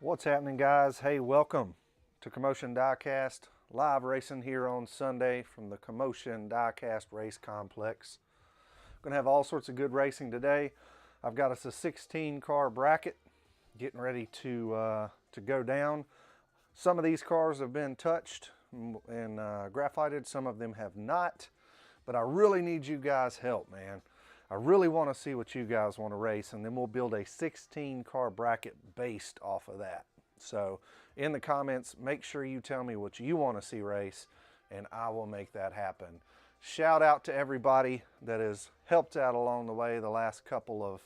What's happening, guys? Hey, welcome to Commotion Diecast, live racing here on Sunday from the Commotion Diecast Race Complex. Going to have all sorts of good racing today. I've got us a 16 car bracket getting ready to go down. Some of these cars have been touched and graphited, some of them have not, but I really need you guys' help, man. I really want to see what you guys want to race, and then we'll build a 16 car bracket based off of that. So in the comments, make sure you tell me what you want to see race, and I will make that happen. Shout out to everybody that has helped out along the way the last couple of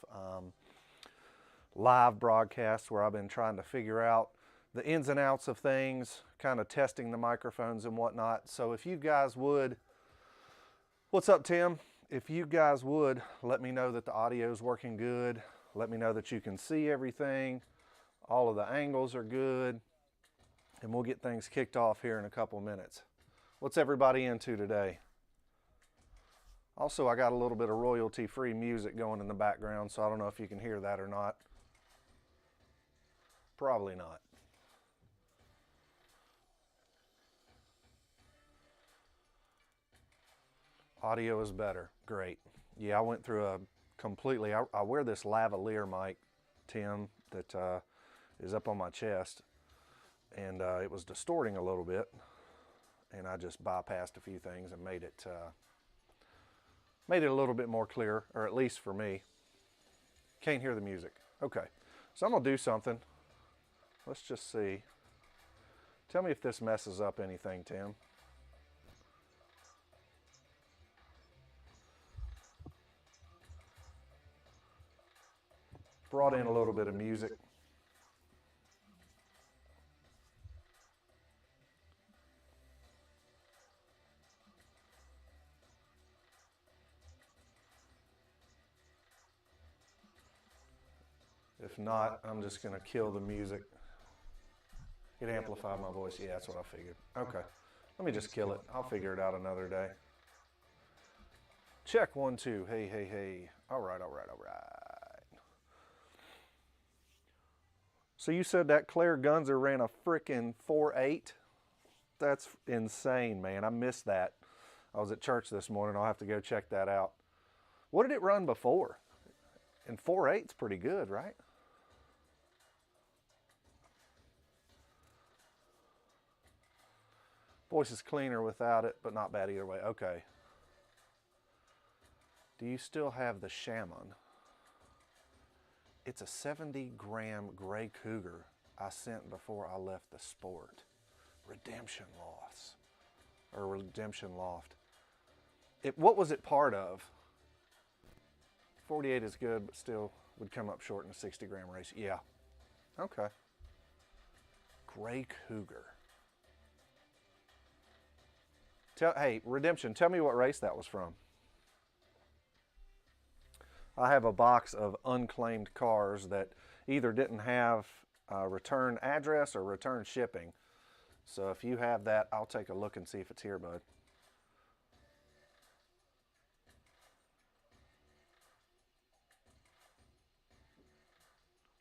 live broadcasts where I've been trying to figure out the ins and outs of things, kind of testing the microphones and whatnot. So if you guys would, what's up, Tim? If you guys would, let me know that the audio is working good. Let me know that you can see everything. All of the angles are good. And we'll get things kicked off here in a couple minutes. What's everybody into today? Also, I got a little bit of royalty-free music going in the background, so I don't know if you can hear that or not. Probably not. Audio is better. Great. Yeah, I went through a completely, I wear this lavalier mic, Tim, that is up on my chest, and it was distorting a little bit, and I just bypassed a few things and made it a little bit more clear, or at least for me. Can't hear the music. Okay, so I'm gonna do something. Let's just see. Tell me if this messes up anything, Tim. Brought in a little bit of music. If not, I'm just going to kill the music. It amplified my voice. Yeah, that's what I figured. Okay, let me just kill it. I'll figure it out another day. Check 1, 2. Hey, hey, hey. All right, all right, all right. So you said that Claire Gunzer ran a frickin' 4.8? That's insane, man. I missed that. I was at church this morning. I'll have to go check that out. What did it run before? And 4.8's pretty good, right? Voice is cleaner without it, but not bad either way. Okay. Do you still have the Shaman? It's a 70-gram Gray Cougar I sent before I left the sport. Redemption Loss. Or Redemption Loft. What was it part of? 48 is good, but still would come up short in a 60-gram race. Yeah. Okay. Gray Cougar. Hey, Redemption, tell me what race that was from. I have a box of unclaimed cars that either didn't have a return address or return shipping. So if you have that, I'll take a look and see if it's here, bud.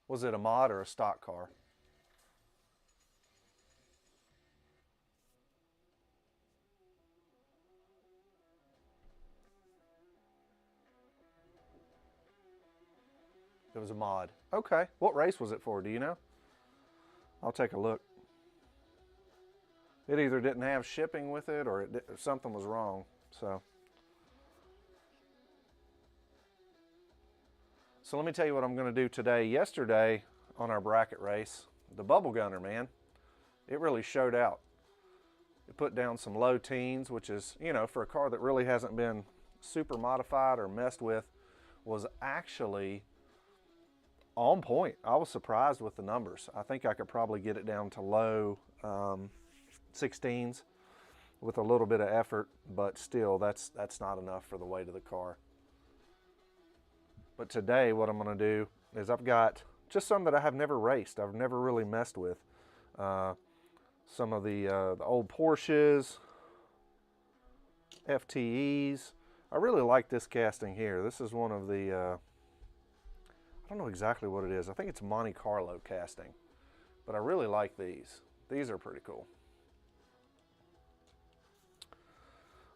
Was it a mod or a stock car? It was a mod. Okay. What race was it for? Do you know? I'll take a look. It either didn't have shipping with it or something was wrong. So let me tell you what I'm going to do today. Yesterday on our bracket race, the Bubble Gunner, man, it really showed out. It put down some low teens, which is, you know, for a car that really hasn't been super modified or messed with, was actually on point. I was surprised with the numbers. I think I could probably get it down to low 16s with a little bit of effort, but still that's not enough for the weight of the car. But today what I'm going to do is I've got just some that I have never raced. I've never really messed with. Some of the old Porsches, FTEs. I really like this casting here. This is one of the I don't know exactly what it is. I think it's Monte Carlo casting. but I really like these. These are pretty cool.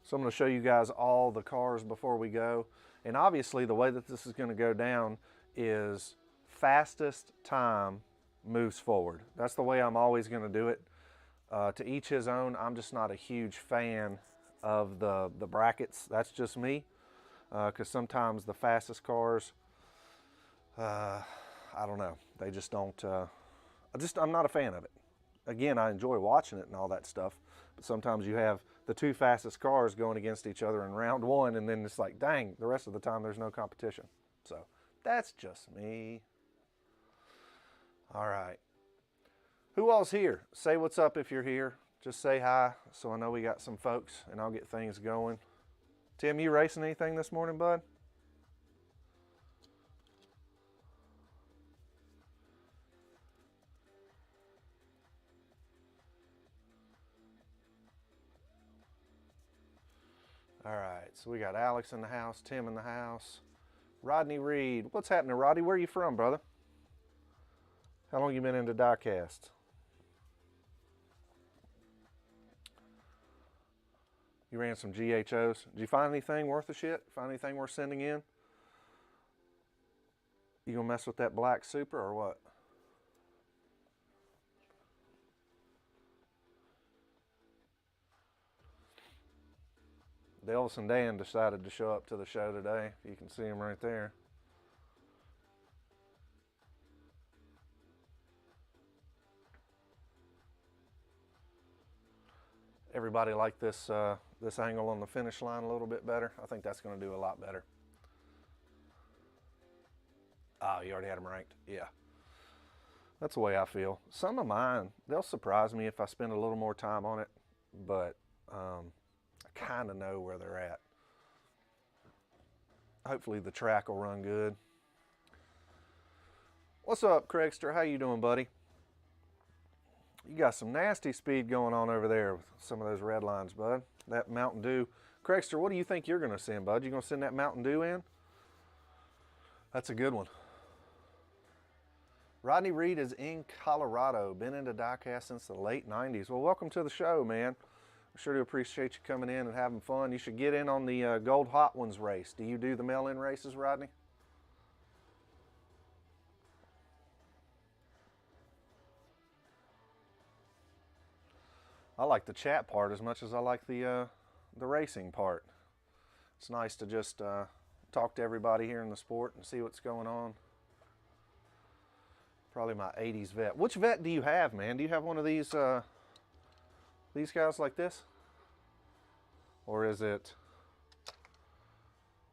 So I'm going to show you guys all the cars before we go. And obviously the way that this is going to go down is fastest time moves forward. That's the way I'm always going to do it. To each his own. I'm just not a huge fan of the brackets. That's just me. Because sometimes the fastest cars, I don't know. They just don't, I'm not a fan of it. Again, I enjoy watching it and all that stuff. But sometimes you have the two fastest cars going against each other in round one, and then it's like, dang, the rest of the time there's no competition. So that's just me. All right. Who all's here? Say what's up if you're here. Just say hi so I know we got some folks, and I'll get things going. Tim, you racing anything this morning, bud? All right, so we got Alex in the house, Tim in the house, Rodney Reed. What's happening, Rodney? Where are you from, brother? How long you been into diecast? You ran some GHOs. Did you find anything worth a shit? Find anything worth sending in? You gonna mess with that black Supra or what? Elvis and Dan decided to show up to the show today. You can see him right there. Everybody like this this angle on the finish line a little bit better. I think that's going to do a lot better. Oh, you already had them ranked? Yeah. That's the way I feel. Some of mine, they'll surprise me if I spend a little more time on it, but I kind of know where they're at. Hopefully the track will run good. What's up, Craigster? How you doing, buddy? You got some nasty speed going on over there with some of those red lines, bud. That Mountain Dew. Craigster, what do you think you're going to send, bud? You going to send that Mountain Dew in? That's a good one. Rodney Reed is in Colorado. Been into diecast since the late 90s. Well, welcome to the show, man. I sure do appreciate you coming in and having fun. You should get in on the Gold Hot Ones race. Do you do the mail-in races, Rodney? I like the chat part as much as I like the racing part. It's nice to just talk to everybody here in the sport and see what's going on. Probably my 80s vet. Which vet do you have, man? Do you have one of these guys like this? Or is it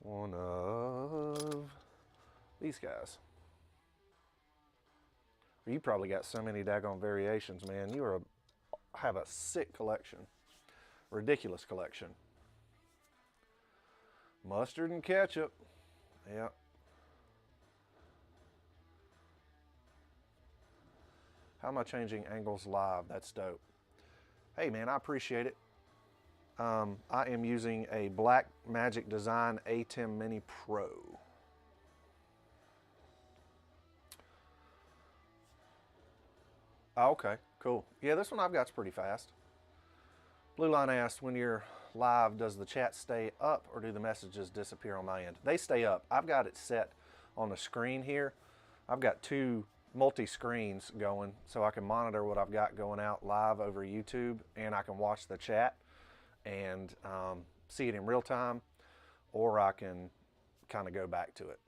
one of these guys? You probably got so many daggone variations, man. You have a sick collection. Ridiculous collection. Mustard and ketchup. Yeah. How am I changing angles live? That's dope. Hey man, I appreciate it. I am using a Black Magic Design A10 Mini Pro. Oh, okay, cool. Yeah, this one I've got's pretty fast. Blue Line asked, when you're live, does the chat stay up or do the messages disappear on my end? They stay up. I've got it set on the screen here. I've got two multi-screens going so I can monitor what I've got going out live over YouTube, and I can watch the chat and see it in real time, or I can kind of go back to it.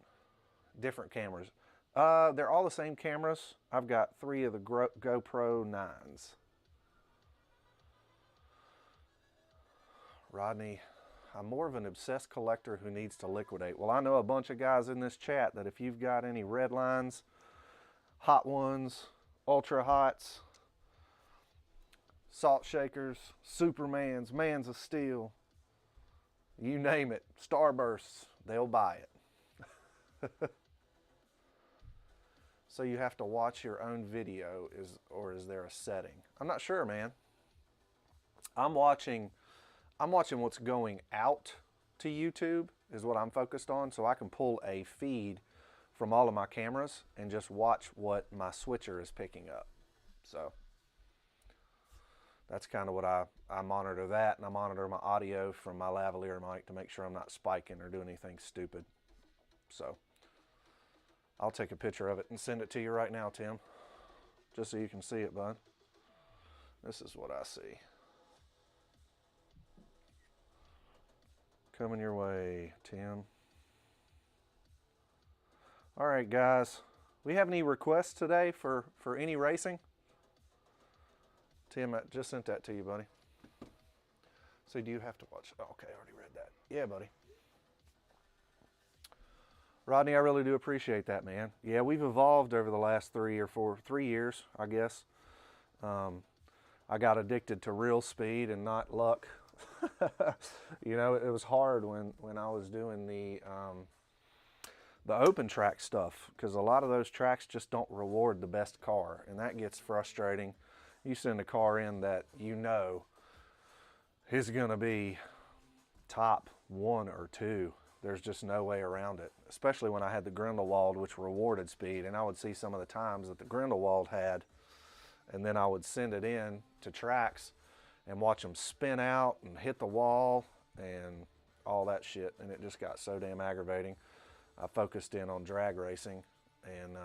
Different cameras. They're all the same cameras. I've got 3 of the GoPro 9s. Rodney, I'm more of an obsessed collector who needs to liquidate. Well, I know a bunch of guys in this chat that if you've got any red lines, hot ones, ultra hots, salt shakers, Supermans, Mans of Steel, you name it, Starbursts, they'll buy it. So you have to watch your own video, or is there a setting? I'm not sure, man. I'm watching what's going out to YouTube is what I'm focused on, so I can pull a feed from all of my cameras and just watch what my switcher is picking up. So that's kind of what I monitor that, and I monitor my audio from my lavalier mic to make sure I'm not spiking or doing anything stupid. So I'll take a picture of it and send it to you right now, Tim, just so you can see it, bud. This is what I see. Coming your way, Tim. All right, guys. We have any requests today for any racing? Tim, I just sent that to you, buddy. So do you have to watch? Oh, okay, I already read that. Yeah, buddy. Rodney, I really do appreciate that, man. Yeah, we've evolved over the last 3 years, I guess. I got addicted to real speed and not luck. You know, it was hard when I was doing the open track stuff, because a lot of those tracks just don't reward the best car, and that gets frustrating. You send a car in that you know is going to be top 1 or 2. There's just no way around it, especially when I had the Grindelwald, which rewarded speed, and I would see some of the times that the Grindelwald had, and then I would send it in to tracks and watch them spin out and hit the wall and all that shit, and it just got so damn aggravating. I focused in on drag racing and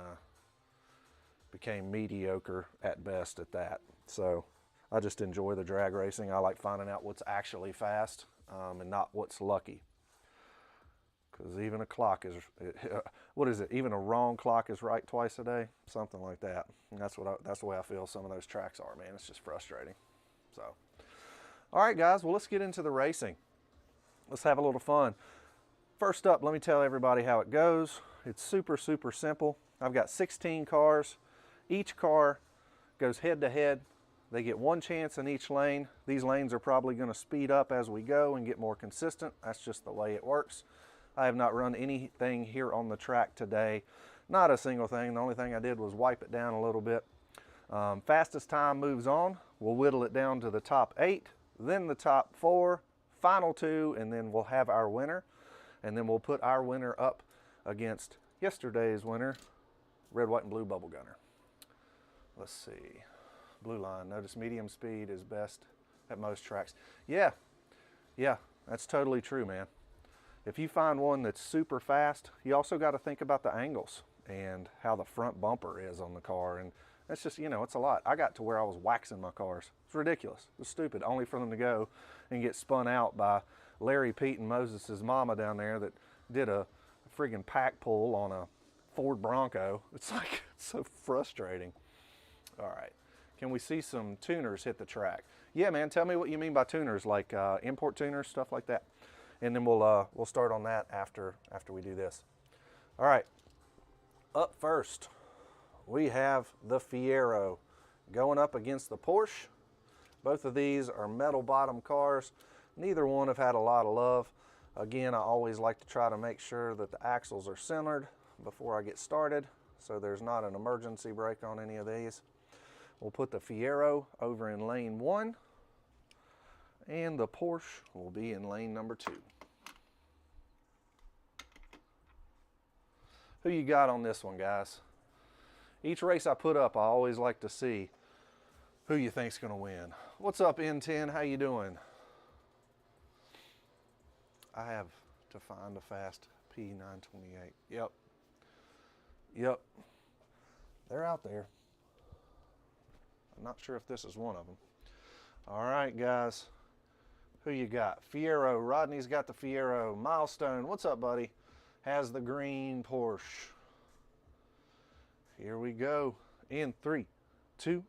became mediocre at best at that. So I just enjoy the drag racing. I like finding out what's actually fast and not what's lucky. Because even a clock is, what is it? Even a wrong clock is right twice a day, something like that. And that's the way I feel some of those tracks are, man. It's just frustrating. So, all right, guys. Well, let's get into the racing. Let's have a little fun. First up, let me tell everybody how it goes. It's super, super simple. I've got 16 cars. Each car goes head to head. They get one chance in each lane. These lanes are probably going to speed up as we go and get more consistent. That's just the way it works. I have not run anything here on the track today. Not a single thing. The only thing I did was wipe it down a little bit. Fastest time moves on. We'll whittle it down to the top 8, then the top 4, final 2, and then we'll have our winner. And then we'll put our winner up against yesterday's winner, red, white, and blue bubble gunner. Let's see. Blue line. Notice medium speed is best at most tracks. Yeah, that's totally true, man. If you find one that's super fast, you also got to think about the angles and how the front bumper is on the car. And that's just, you know, it's a lot. I got to where I was waxing my cars. It's ridiculous. It's stupid, only for them to go and get spun out by Larry, Pete, and Moses' mama down there that did a friggin' pack pull on a Ford Bronco. It's like, it's so frustrating. All right. Can we see some tuners hit the track? Yeah, man, tell me what you mean by tuners, like import tuners, stuff like that. And then we'll start on that after we do this. All right. Up first, we have the Fiero going up against the Porsche. Both of these are metal bottom cars. Neither one have had a lot of love. Again, I always like to try to make sure that the axles are centered before I get started, so there's not an emergency brake on any of these. We'll put the Fiero over in lane 1, and the Porsche will be in lane number 2. Who you got on this one, guys? Each race I put up, I always like to see who you think's gonna win. What's up, N10? How you doing? I have to find a fast P928. Yep. They're out there. I'm not sure if this is one of them. All right, guys. Who you got? Fiero. Rodney's got the Fiero. Milestone. What's up, buddy? Has the green Porsche. Here we go. In 3, 2.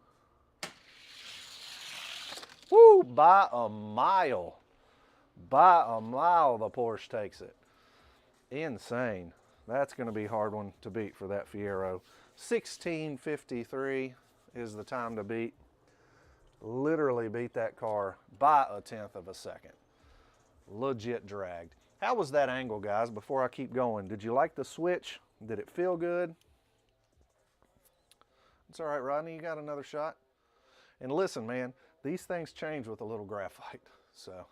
Woo! By a mile. By a mile, the Porsche takes it. Insane. That's going to be a hard one to beat for that Fiero. 16:53 is the time to beat. Literally beat that car by a 1/10 of a second. Legit dragged. How was that angle, guys, before I keep going? Did you like the switch? Did it feel good? It's all right, Rodney, you got another shot. And listen, man, these things change with a little graphite. So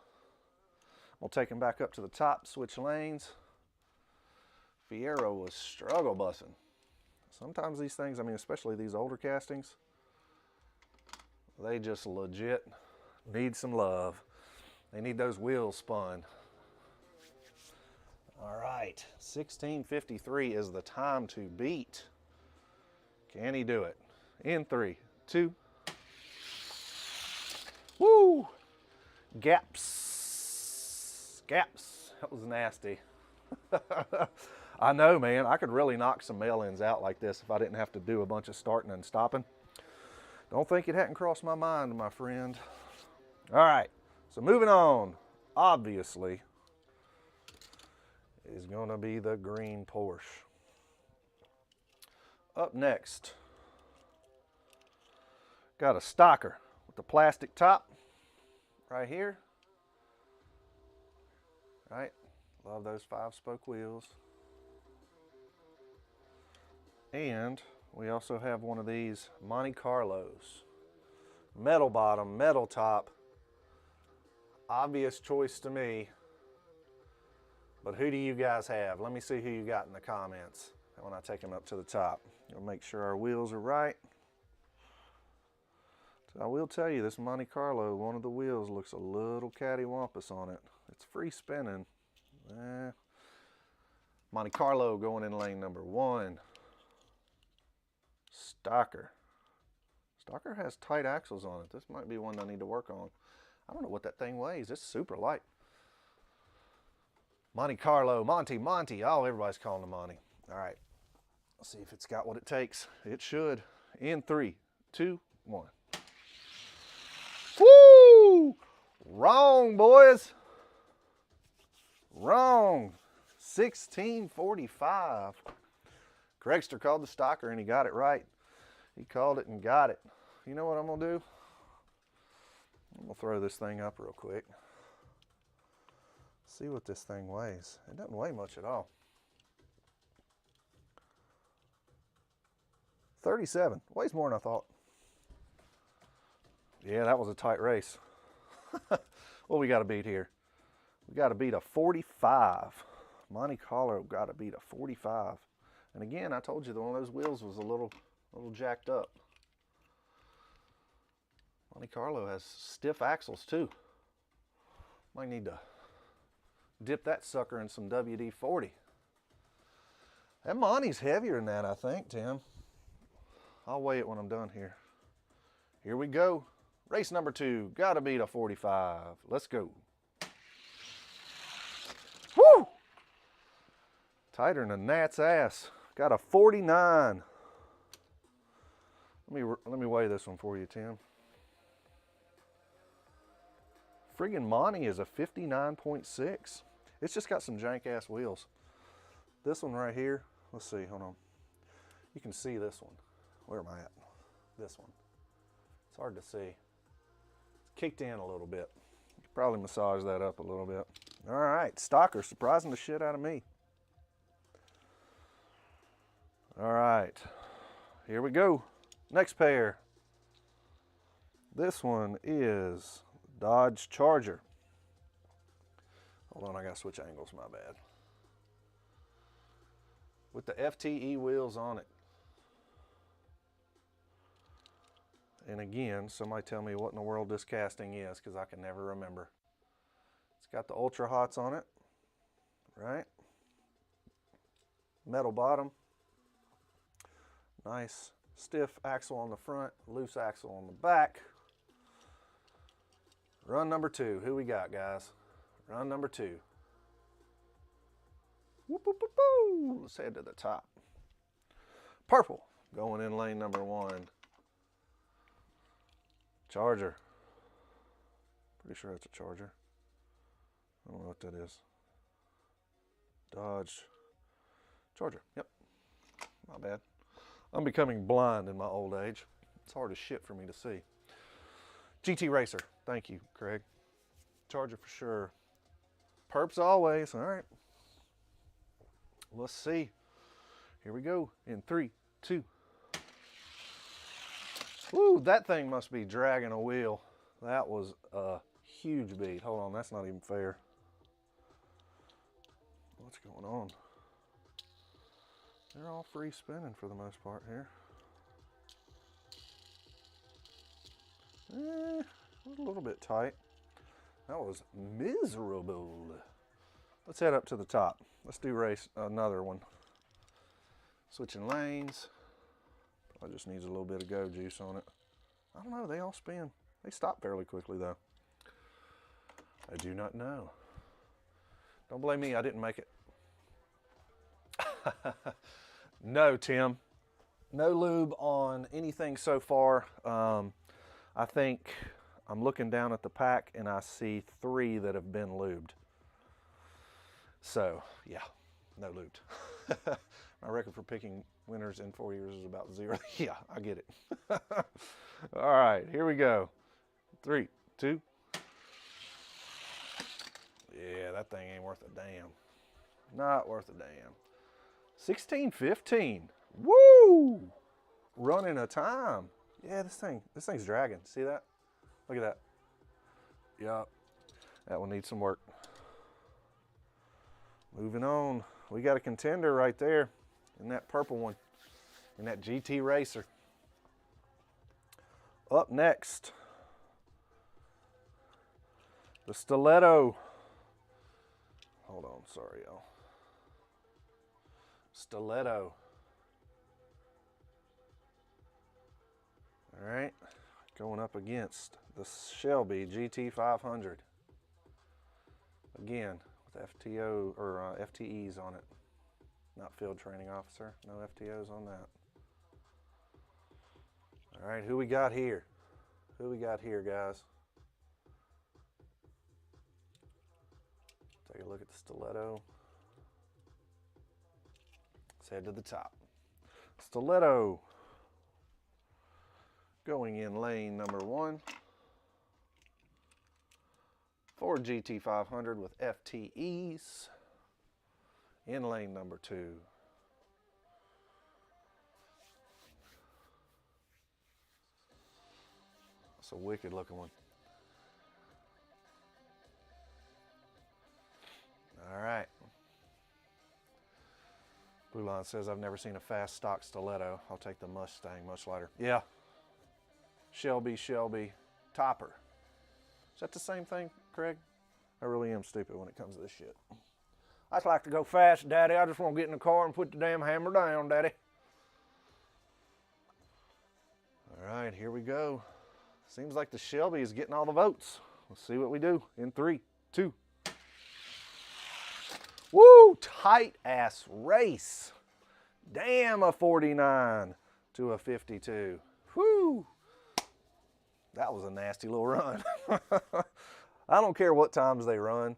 we'll take them back up to the top, switch lanes. Fiero was struggle bussing. Sometimes these things, I mean, especially these older castings, They just legit need some love. They need those wheels spun. All right, 16:53 is the time to beat. Can he do it? In 3, 2. Woo! Gaps. Gaps. That was nasty. I know, man. I could really knock some mail-ins out like this if I didn't have to do a bunch of starting and stopping. Don't think it hadn't crossed my mind, my friend. All right, so moving on. Obviously, is going to be the green Porsche. Up next, got a stocker with the plastic top right here. Right, love those 5-spoke wheels. And we also have one of these Monte Carlos. Metal bottom, metal top. Obvious choice to me. But who do you guys have? Let me see who you got in the comments when I take them up to the top. I'll make sure our wheels are right. So I will tell you, this Monte Carlo, one of the wheels looks a little cattywampus on it. It's free spinning. Monte Carlo going in lane number 1. Stocker. Stocker has tight axles on it. This might be one I need to work on. I don't know what that thing weighs. It's super light. Monte Carlo, Monty. Oh, everybody's calling him Monty. All right. Let's see if it's got what it takes. It should. In 3, 2, 1. Woo! Wrong, boys. Wrong. 16:45. Craigster called the stocker and he got it right. He called it and got it. You know what I'm going to do? I'm going to throw this thing up real quick. See what this thing weighs. It doesn't weigh much at all. 37. Weighs more than I thought. Yeah, that was a tight race. What we got to beat here? We got to beat a 45. Monte Carlo got to beat a 45. And again, I told you that one of those wheels was a little jacked up. Monte Carlo has stiff axles too. Might need to dip that sucker in some WD-40. That Monte's heavier than that, I think, Tim. I'll weigh it when I'm done here. Here we go. Race number 2. Gotta beat a 45. Let's go. Woo! Tighter than a gnat's ass. Got a 49. Let me weigh this one for you, Tim. Friggin' Monte is a 59.6. It's just got some jank-ass wheels. This one right here, let's see, hold on. You can see this one. Where am I at? This one. It's hard to see. It's kicked in a little bit. You could probably massage that up a little bit. All right, stocker, surprising the shit out of me. All right, here we go. Next pair. This one is Dodge Charger. Hold on, I gotta switch angles, my bad. With the FTE wheels on it. And again, somebody tell me what in the world this casting is, because I can never remember. It's got the Ultra Hots on it, right? Metal bottom. Nice stiff axle on the front, loose axle on the back. Run number 2. Who we got, guys? Run number 2. Whoop, whoop, whoop, whoop. Let's head to the top. Purple going in lane number 1. Charger. Pretty sure that's a Charger. I don't know what that is. Dodge Charger. Yep. Not bad. I'm becoming blind in my old age. It's hard as shit for me to see. GT Racer. Thank you, Craig. Charger for sure. Perps always. All right. Let's see. Here we go. In 3, 2. Ooh, that thing must be dragging a wheel. That was a huge beat. Hold on, that's not even fair. What's going on? They're all free spinning for the most part here. A little bit tight. That was miserable. Let's head up to the top. Let's do race another one. Switching lanes. Probably just needs a little bit of go juice on it. I don't know, they all spin. They stop fairly quickly though. I do not know. Don't blame me, I didn't make it. No, Tim. No lube on anything so far. I think I'm looking down at the pack and I see 3 that have been lubed. So, yeah, no lubed. My record for picking winners in 4 years is about 0. Yeah, I get it. All right, here we go. 3, 2. Yeah, that thing ain't worth a damn. Not worth a damn. 16:15. Woo! Running a time. Yeah, this thing's dragging. See that? Look at that. Yup. That one needs some work. Moving on. We got a contender right there in that purple one. In that GT Racer. Up next. The Stiletto. Hold on, sorry y'all. Stiletto. All right, going up against the Shelby GT500. Again, with FTO or FTEs on it. Not field training officer, no FTOs on that. All right, who we got here? Who we got here, guys? Take a look at the Stiletto. Let's head to the top. Stiletto. Going in lane number 1. Ford GT500 with FTEs. In lane number 2. That's a wicked looking one. All right. Blue Line says, I've never seen a fast stock Stiletto. I'll take the Mustang, much lighter. Yeah. Shelby, Topper. Is that the same thing, Craig? I really am stupid when it comes to this shit. I just like to go fast, Daddy. I just want to get in the car and put the damn hammer down, Daddy. All right, here we go. Seems like the Shelby is getting all the votes. Let's see what we do in 3, 2. Woo, tight ass race. Damn, a 49 to a 52. Whoo. That was a nasty little run. I don't care what times they run.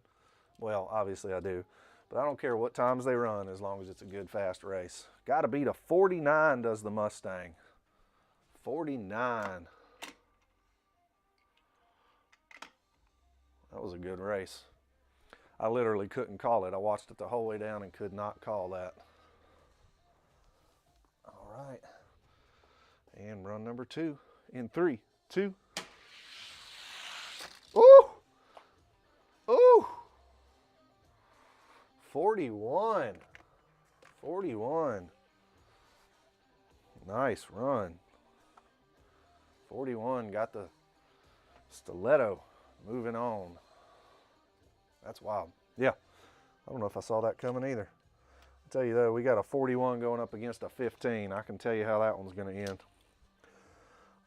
Well, obviously I do. But I don't care what times they run as long as it's a good, fast race. Got to beat a 49, does the Mustang. 49. That was a good race. I literally couldn't call it. I watched it the whole way down and could not call that. All right. And run number 2 in 3, 2. Ooh! Ooh! 41. 41. Nice run. 41 got the Stiletto. Moving on. That's wild. Yeah. I don't know if I saw that coming either. I'll tell you though, we got a 41 going up against a 15. I can tell you how that one's going to end.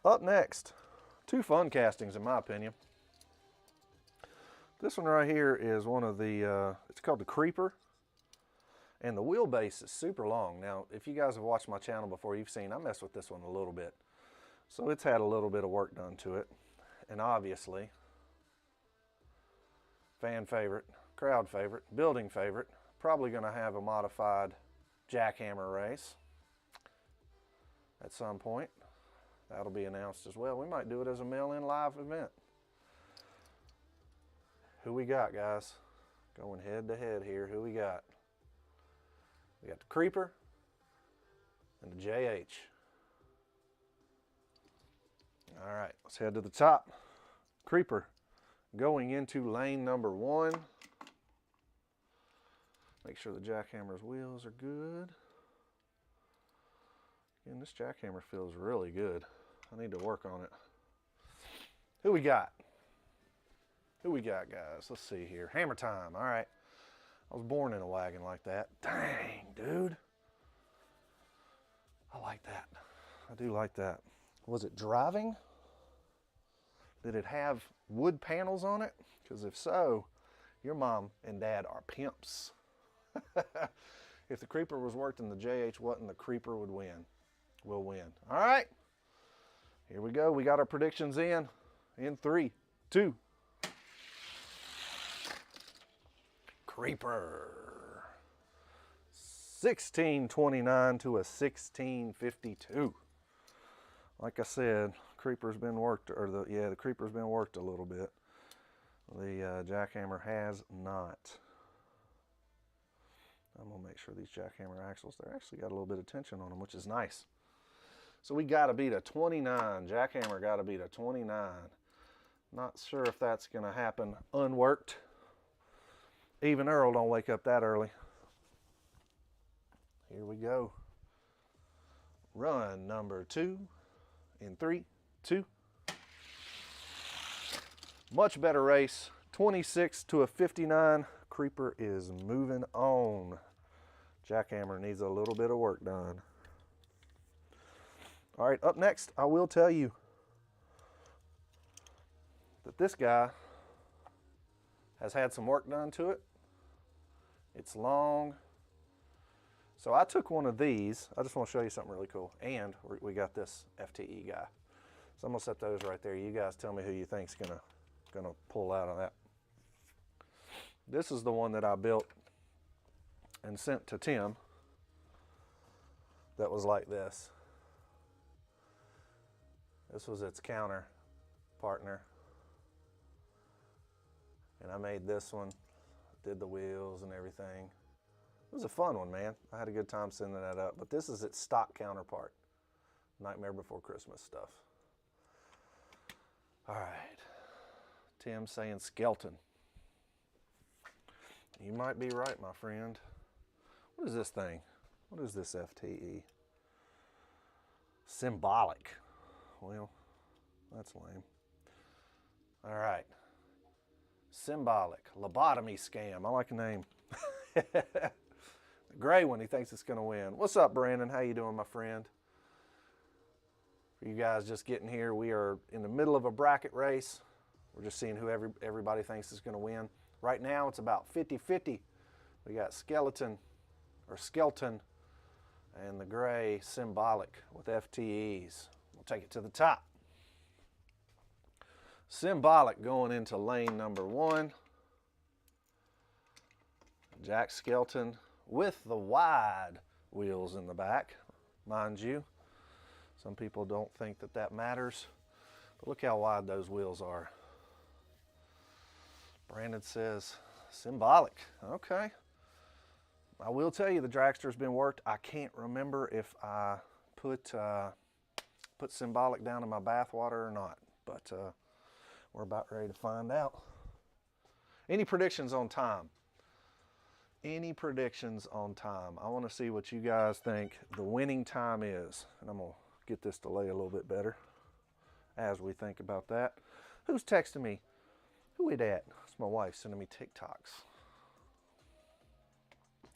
Up next, 2 fun castings in my opinion. This one right here is one of the, it's called the Creeper. And the wheelbase is super long. Now, if you guys have watched my channel before, you've seen I messed with this one a little bit. So it's had a little bit of work done to it. And obviously, fan favorite, crowd favorite, building favorite, probably going to have a modified jackhammer race at some point. That'll be announced as well. We might do it as a mail-in live event. Who we got, guys? Going head to head here. Who we got? We got the Creeper and the JH. All right, let's head to the top. Creeper going into lane number 1. Make sure the jackhammer's wheels are good. Again, this jackhammer feels really good. I need to work on it. Who we got? Who we got, guys? Let's see here. Hammer time. All right. I was born in a wagon like that. Dang, dude. I like that. I do like that. Was it driving? Did it have wood panels on it? Because if so, your mom and dad are pimps. If the creeper was worked and the JH wasn't, the creeper would win. Will win. All right. Here we go. We got our predictions in 3, 2. Creeper. 1629 to a 1652. Like I said, creeper's been worked, or the creeper's been worked a little bit. The jackhammer has not. I'm gonna make sure these jackhammer axles, they're actually got a little bit of tension on them, which is nice. So we gotta beat a 29. Jackhammer gotta beat a 29. Not sure if that's gonna happen unworked. Even Earl don't wake up that early. Here we go. Run number 2 in 3, 2. Much better race. 26 to a 59. Creeper is moving on. Jackhammer needs a little bit of work done. All right, up next, I will tell you that this guy has had some work done to it. It's long. So I took one of these. I just want to show you something really cool. And we got this FTE guy. So I'm gonna set those right there. You guys tell me who you think's gonna pull out on that. This is the one that I built and sent to Tim. That was like this. This was its counter partner. And I made this one, did the wheels and everything. It was a fun one, man. I had a good time sending that up. But this is its stock counterpart. Nightmare Before Christmas stuff. All right. Tim saying skeleton. You might be right, my friend. What is this thing? What is this FTE? Symbolic. Well, that's lame. All right. Symbolic. Lobotomy scam. I like the name. The gray one, he thinks it's going to win. What's up, Brandon? How you doing, my friend? For you guys just getting here, we are in the middle of a bracket race. We're just seeing who everybody thinks is going to win. Right now, it's about 50-50. We got Skeleton, and the gray Symbolic with FTEs. We'll take it to the top. Symbolic going into lane number 1. Jack Skeleton with the wide wheels in the back, mind you. Some people don't think that that matters, but look how wide those wheels are. Brandon says, Symbolic. Okay. I will tell you the dragster's been worked. I can't remember if I put Symbolic down in my bathwater or not, but we're about ready to find out. Any predictions on time? Any predictions on time? I want to see what you guys think the winning time is. And I'm going to get this to lay a little bit better as we think about that. Who's texting me? Who is that? It's my wife sending me TikToks.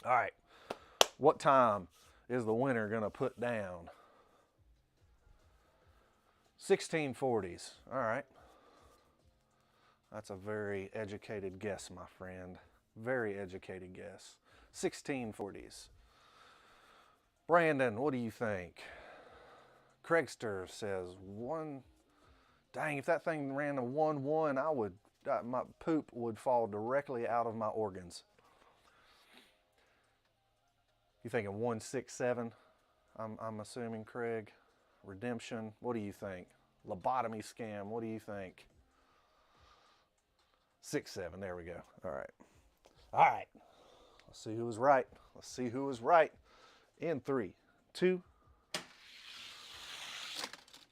All right. What time is the winner going to put down? 1640s. All right. That's a very educated guess, my friend. Very educated guess. 1640s. Brandon, what do you think? Craigster says 1. Dang, if that thing ran a 1-1, my poop would fall directly out of my organs. You thinking 167? I'm assuming, Craig. Redemption. What do you think? Lobotomy scam. What do you think? 6-7. There we go. All right. All right. Let's see who was right. Let's see who was right. In 3, 2.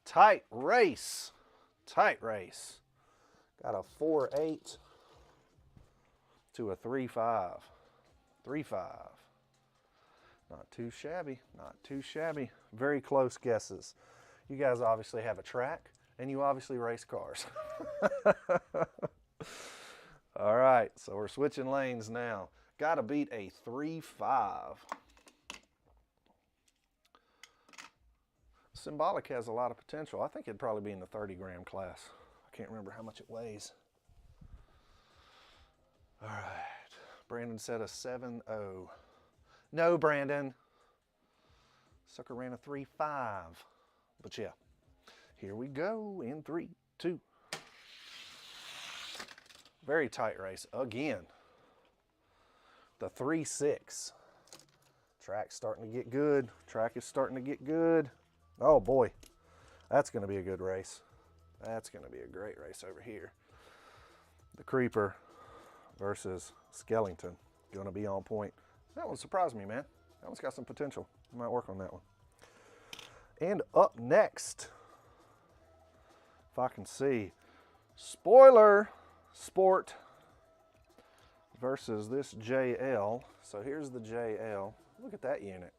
Tight race. Tight race. Got a 4-8 to a 3-5. 3-5. Not too shabby. Not too shabby. Very close guesses. You guys obviously have a track. and you obviously race cars. All right, so we're switching lanes now. Got to beat a 3.5. Symbolic has a lot of potential. I think it'd probably be in the 30-gram class. I can't remember how much it weighs. All right, Brandon said a 7.0. No, Brandon. Sucker ran a 3.5. But yeah, here we go in 3, 2. Very tight race again. The 3.6. Track's starting to get good. Track is starting to get good. Oh boy, that's going to be a good race. That's going to be a great race over here. The Creeper versus Skellington. Going to be on point. That one surprised me, man. That one's got some potential. I might work on that one. And up next, if I can see, Spoiler Sport versus this JL. So here's the JL. Look at that unit.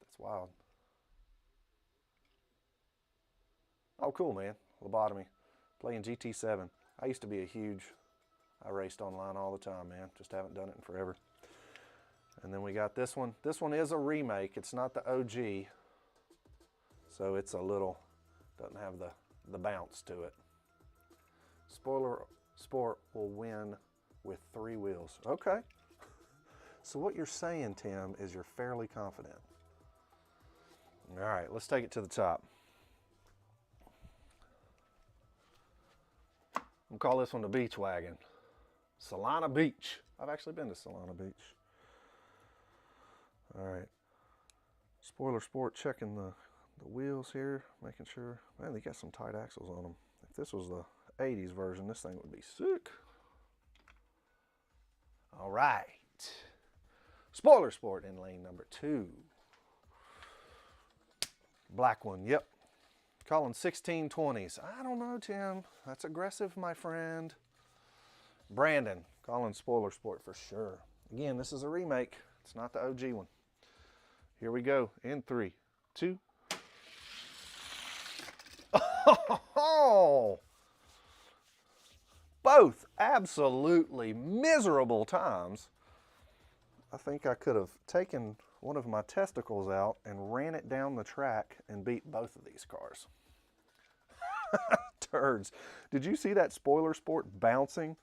That's wild. Oh, cool, man. Lobotomy. Playing GT7. I used to be I raced online all the time, man. Just haven't done it in forever. And then we got this one. This one is a remake. It's not the OG. So it's a little, doesn't have the bounce to it. Spoiler Sport will win with 3 wheels. Okay. So what you're saying, Tim, is you're fairly confident. All right, let's take it to the top. We'll call this one the Beach Wagon. Salina Beach. I've actually been to Salina Beach. All right. Spoiler Sport checking the wheels here, making sure. Man, they got some tight axles on them. If this was the 80s version, this thing would be sick. All right. Spoiler Sport in lane number 2. Black one, yep. Calling 1620s. I don't know, Tim. That's aggressive, my friend. Brandon, calling Spoiler Sport for sure. Again, this is a remake. It's not the OG one. Here we go in 3, 2. Oh! Both absolutely miserable times. I think I could have taken one of my testicles out and ran it down the track and beat both of these cars. Turds. Did you see that Spoiler Sport bouncing?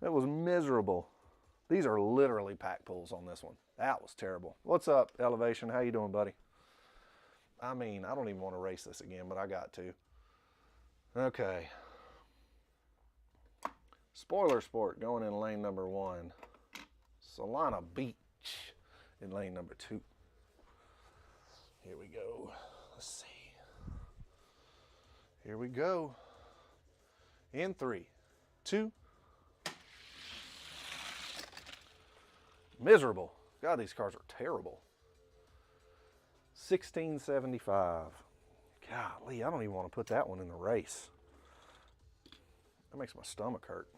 That was miserable. These are literally pack pulls on this one. That was terrible. What's up, Elevation? How you doing, buddy? I mean, I don't even want to race this again, but I got to. Okay. Spoiler Sport going in lane number 1. Salina Beach in lane number 2. Here we go. Let's see. Here we go. In 3, 2. Miserable. God, these cars are terrible. 1675. Golly, I don't even want to put that one in the race. That makes my stomach hurt.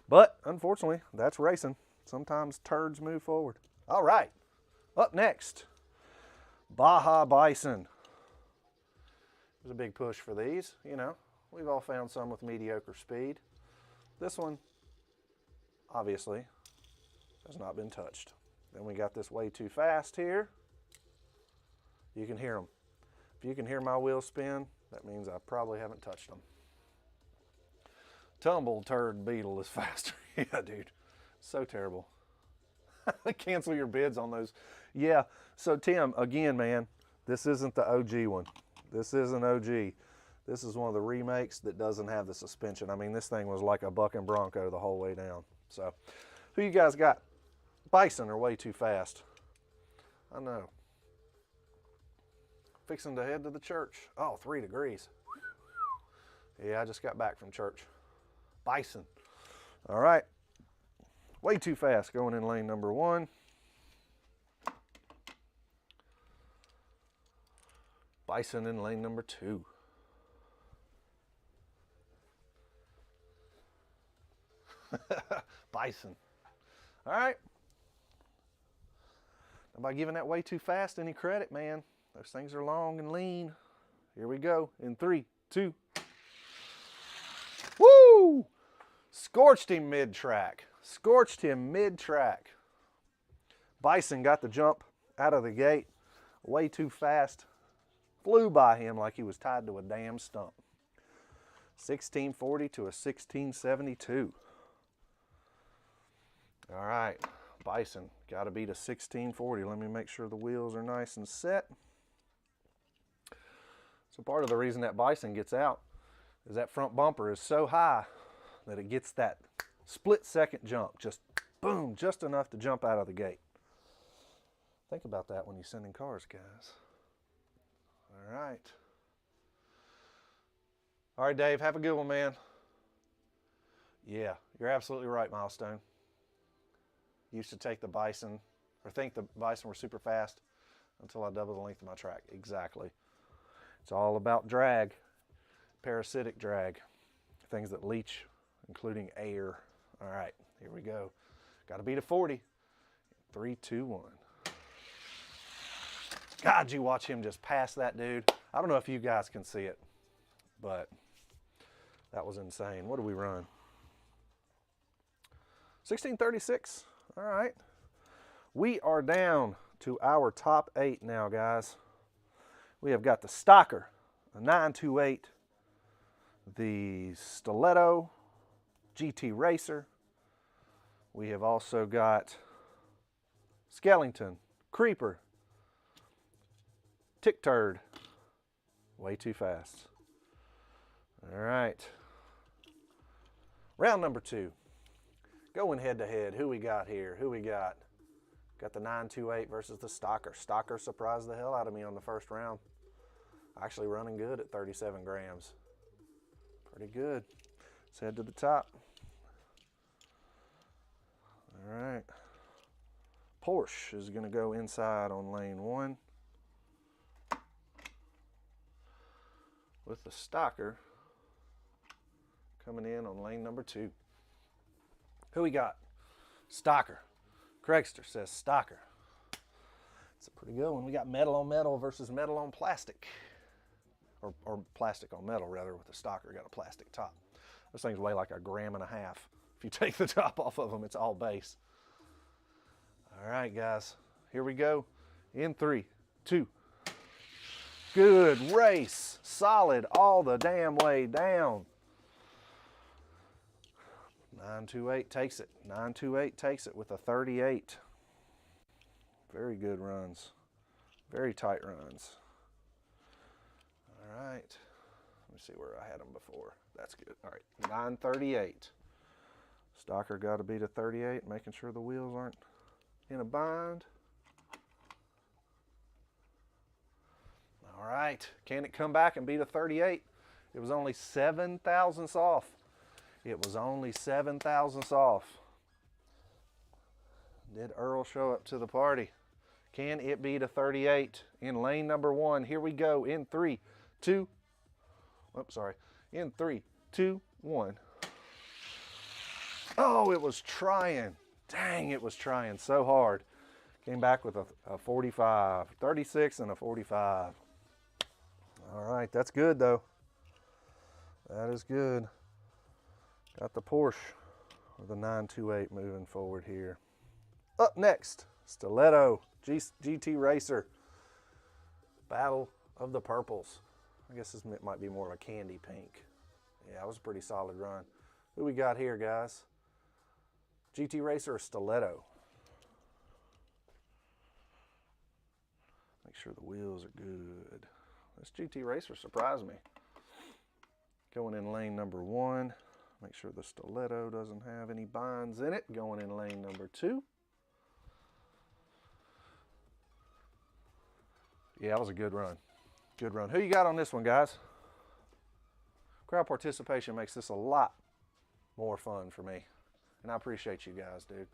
But, unfortunately, that's racing. Sometimes turds move forward. All right. Up next, Baja Bison. There's a big push for these, you know. We've all found some with mediocre speed. This one, obviously, has not been touched. Then we got this way too fast here. You can hear them. If you can hear my wheels spin, that means I probably haven't touched them. Tumble Turd Beetle is faster. Yeah, dude. So terrible. Cancel your bids on those. Yeah. So, Tim, again, man, this isn't the OG one. This isn't OG. This is one of the remakes that doesn't have the suspension. I mean, this thing was like a bucking bronco the whole way down. So, who you guys got? Bison are way too fast. I know. Fixing to head to the church. Oh, 3 degrees. Yeah, I just got back from church. Bison. All right. Way too fast going in lane number 1. Bison in lane number 2. Bison. All right. Nobody giving that way too fast any credit, man. Those things are long and lean. Here we go in 3, 2. Woo! Scorched him mid-track. Scorched him mid-track. Bison got the jump out of the gate way too fast. Flew by him like he was tied to a damn stump. 1640 to a 1672. All right, Bison got to beat a 1640. Let me make sure the wheels are nice and set. So part of the reason that Bison gets out is that front bumper is so high that it gets that split-second jump. Just boom, just enough to jump out of the gate. Think about that when you're sending cars, guys. All right. All right, Dave, have a good one, man. Yeah, you're absolutely right, Milestone. Used to take the Bison, or think the Bison were super fast until I doubled the length of my track. Exactly. It's all about drag, parasitic drag, things that leach, including air. All right, here we go. Got to beat a 40. 3, 2, 1. God, you watch him just pass that dude. I don't know if you guys can see it, but that was insane. What do we run? 1636. All right. We are down to our top 8 now, guys. We have got the Stocker, a 928, the Stiletto, GT Racer. We have also got Skellington, Creeper, Tick Turd, way too fast. All right. Round number 2. Going head to head. Who we got here? Who we got? Got the 928 versus the Stocker. Stocker surprised the hell out of me on the first round. Actually running good at 37 grams. Pretty good. Let's head to the top. All right. Porsche is going to go inside on lane 1. With the Stocker coming in on lane number 2. Who we got? Stocker. Craigster says Stocker. It's a pretty good one. We got metal on metal versus metal on plastic. Or plastic on metal, rather, with the Stocker. Got a plastic top. Those things weigh like 1.5 grams. If you take the top off of them, it's all base. All right, guys. Here we go. In 3, 2. Good race. Solid all the damn way down. 928 takes it. 928 takes it with a 38. Very good runs. Very tight runs. All right. Let me see where I had them before. That's good. All right. 938. Stocker got to beat a 38, making sure the wheels aren't in a bind. All right. Can it come back and beat a 38? It was only 7 thousandths off. It was only 7 thousandths off. Did Earl show up to the party? Can it beat a 38 in lane number 1? Here we go in 3, 2. Oops, sorry. In 3, 2, 1. Oh, it was trying. Dang, it was trying so hard. Came back with a 45, 36 and a 45. All right, that's good though. That is good. Got the Porsche with the 928 moving forward here. Up next, Stiletto GT Racer. Battle of the Purples. I guess this might be more of a candy pink. Yeah, it was a pretty solid run. Who we got here, guys? GT Racer or Stiletto? Make sure the wheels are good. This GT Racer surprised me. Going in lane number 1. Make sure the Stiletto doesn't have any binds in it. Going in lane number 2. Yeah, that was a good run. Good run. Who you got on this one, guys? Crowd participation makes this a lot more fun for me. And I appreciate you guys, dude.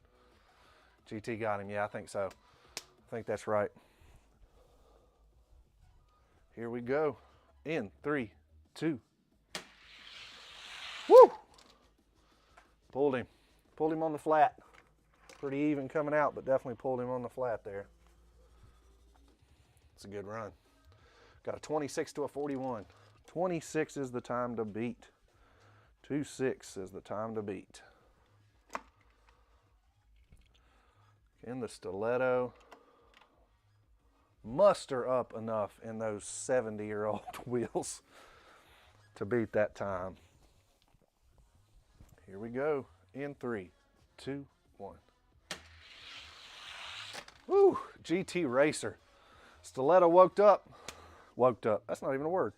GT got him. Yeah, I think so. I think that's right. Here we go. In 3, 2. Woo! Pulled him. Pulled him on the flat. Pretty even coming out, but definitely pulled him on the flat there. It's a good run. Got a 26 to a 41. 26 is the time to beat. 2-6 is the time to beat. In the stiletto. Muster up enough in those 70-year-old wheels to beat that time. Here we go. In 3, 2, 1. Woo! GT Racer. Stiletto woke up. Woke up. That's not even a word.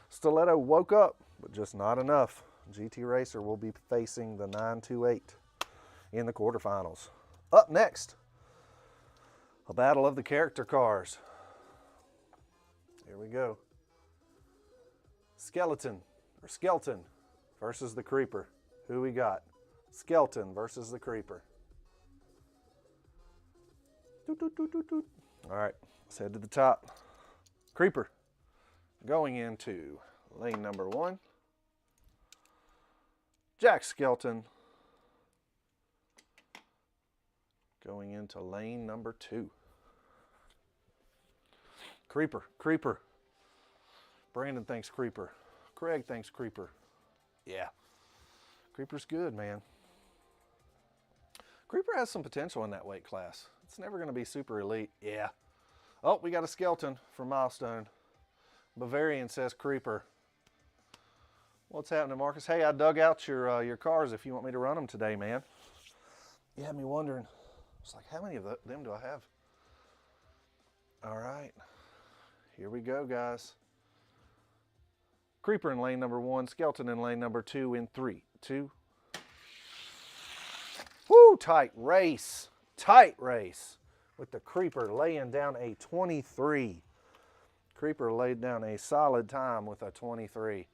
Stiletto woke up, but just not enough. GT Racer will be facing the 928 in the quarterfinals. Up next, a battle of the character cars. Here we go. Skeleton versus the Creeper. Who we got? Skeleton versus the Creeper. Doot, doot, doot, doot, doot. All right, let's head to the top. Creeper going into lane number 1. Jack Skeleton going into lane number 2. Creeper. Brandon thinks Creeper. Craig thinks Creeper. Yeah. Creeper's good, man. Creeper has some potential in that weight class. It's never going to be super elite. Yeah. Oh, we got a Skeleton from Milestone. Bavarian says Creeper. What's happening, Marcus? Hey, I dug out your cars if you want me to run them today, man. You had me wondering. It's like, how many of them do I have? All right. Here we go, guys. Creeper in lane number 1, Skeleton in lane number 2 in 3, 2. Woo, tight race. Tight race with the Creeper laying down a 23. Creeper laid down a solid time with a 23.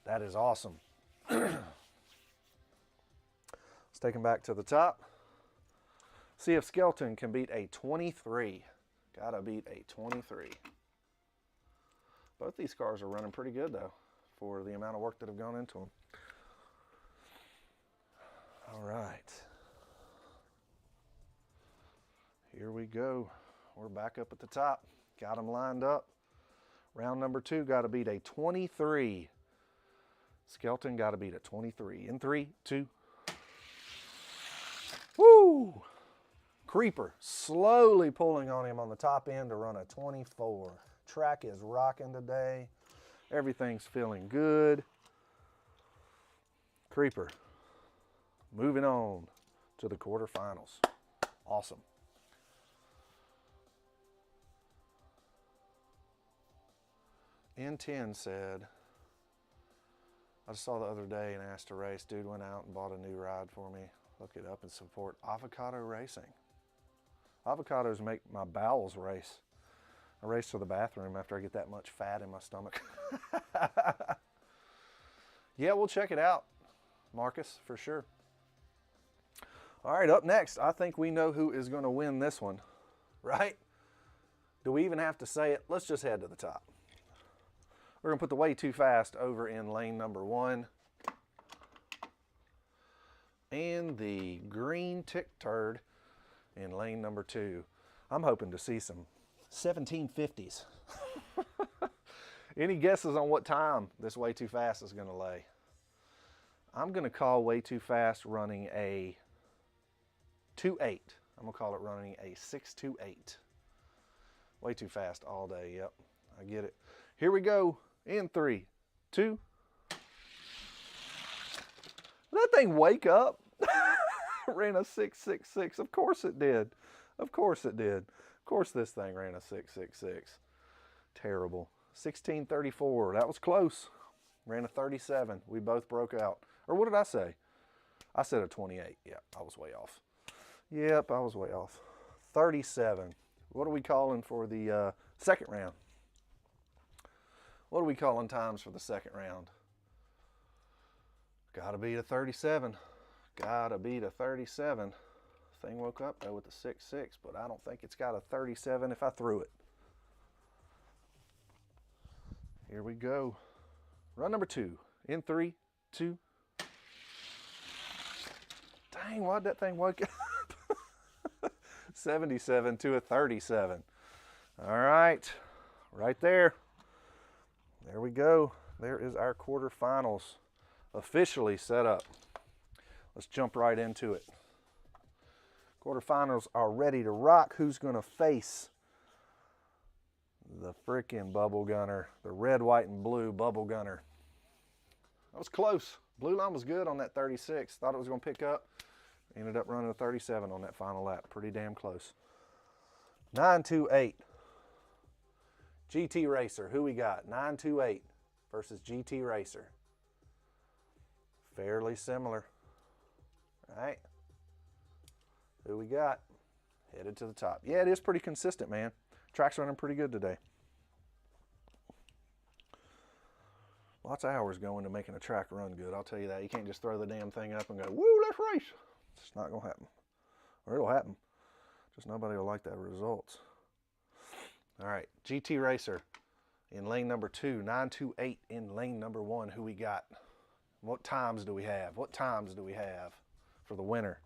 That is awesome. Let's take him back to the top. See if Skeleton can beat a 23. Gotta beat a 23. Both these cars are running pretty good, though, for the amount of work that have gone into them. All right. Here we go. We're back up at the top. Got them lined up. Round number 2 got to beat a 23. Skeleton got to beat a 23. In 3, 2. Woo! Creeper slowly pulling on him on the top end to run a 24. Track is rocking today. Everything's feeling good. Creeper moving on to the quarterfinals. Awesome. N10 said, I just saw the other day and asked to race. Dude went out and bought a new ride for me. Look it up and support avocado racing. Avocados make my bowels race. I race to the bathroom after I get that much fat in my stomach. Yeah, we'll check it out, Marcus, for sure. All right, up next, I think we know who is going to win this one, right? Do we even have to say it? Let's just head to the top. We're going to put the Way Too Fast over in lane number 1. And the Green Tick Turd in lane number 2. I'm hoping to see some 1750s. Any guesses on what time this Way Too Fast is going to lay? I'm going to call Way Too Fast running a 2.8. I'm going to call it running a 6.28. Way Too Fast all day. Yep, I get it. Here we go. In 3, 2. Did that thing wake up? Ran a 6.66. Of course it did. Of course it did. Of course this thing ran a 6.66. Terrible. 16.34. That was close. Ran a 37. We both broke out. Or what did I say? I said a 28. Yeah, I was way off. Yep, I was way off. 37. What are we calling for the second round? What are we calling times for the second round? Gotta beat a 37. Gotta beat a 37. Thing woke up though with a 6.6, but I don't think it's got a 37 if I threw it. Here we go. Run number 2. In 3, 2. Dang, why'd that thing wake up? 77 to a 37. All right, right there. There we go. There is our quarterfinals officially set up. Let's jump right into it. Quarterfinals are ready to rock. Who's going to face the freaking bubble gunner, the red, white, and blue bubble gunner? That was close. Blue line was good on that 36. Thought it was going to pick up. Ended up running a 37 on that final lap. Pretty damn close. 928. GT Racer. Who we got? 928 versus GT Racer. Fairly similar. All right. Who we got? Headed to the top. Yeah, it is pretty consistent, man. Track's running pretty good today. Lots of hours go into making a track run good, I'll tell you that. You can't just throw the damn thing up and go, woo, let's race. It's not going to happen. Or it'll happen. Just nobody will like that results. All right, GT Racer in lane number 2, 928 in lane number 1. Who we got? What times do we have? What times do we have for the winner?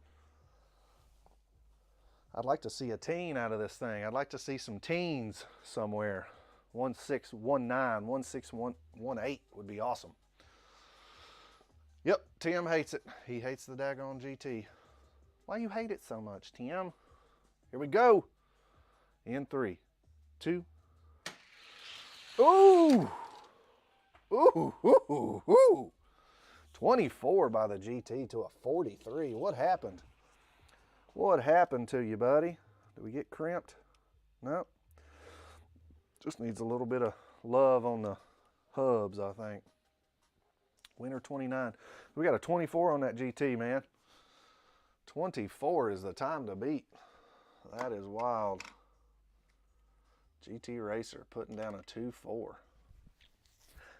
I'd like to see a teen out of this thing. I'd like to see some teens somewhere. 1619, 1618 would be awesome. Yep, Tim hates it. He hates the daggone GT. Why you hate it so much, Tim? Here we go. In 3, 2. Ooh! Ooh, ooh, ooh. 24 by the GT to a 43. What happened? What happened to you, buddy? Did we get crimped? Nope. Just needs a little bit of love on the hubs, I think. Winner 29. We got a 24 on that GT, man. 24 is the time to beat. That is wild. GT Racer putting down a 2-4.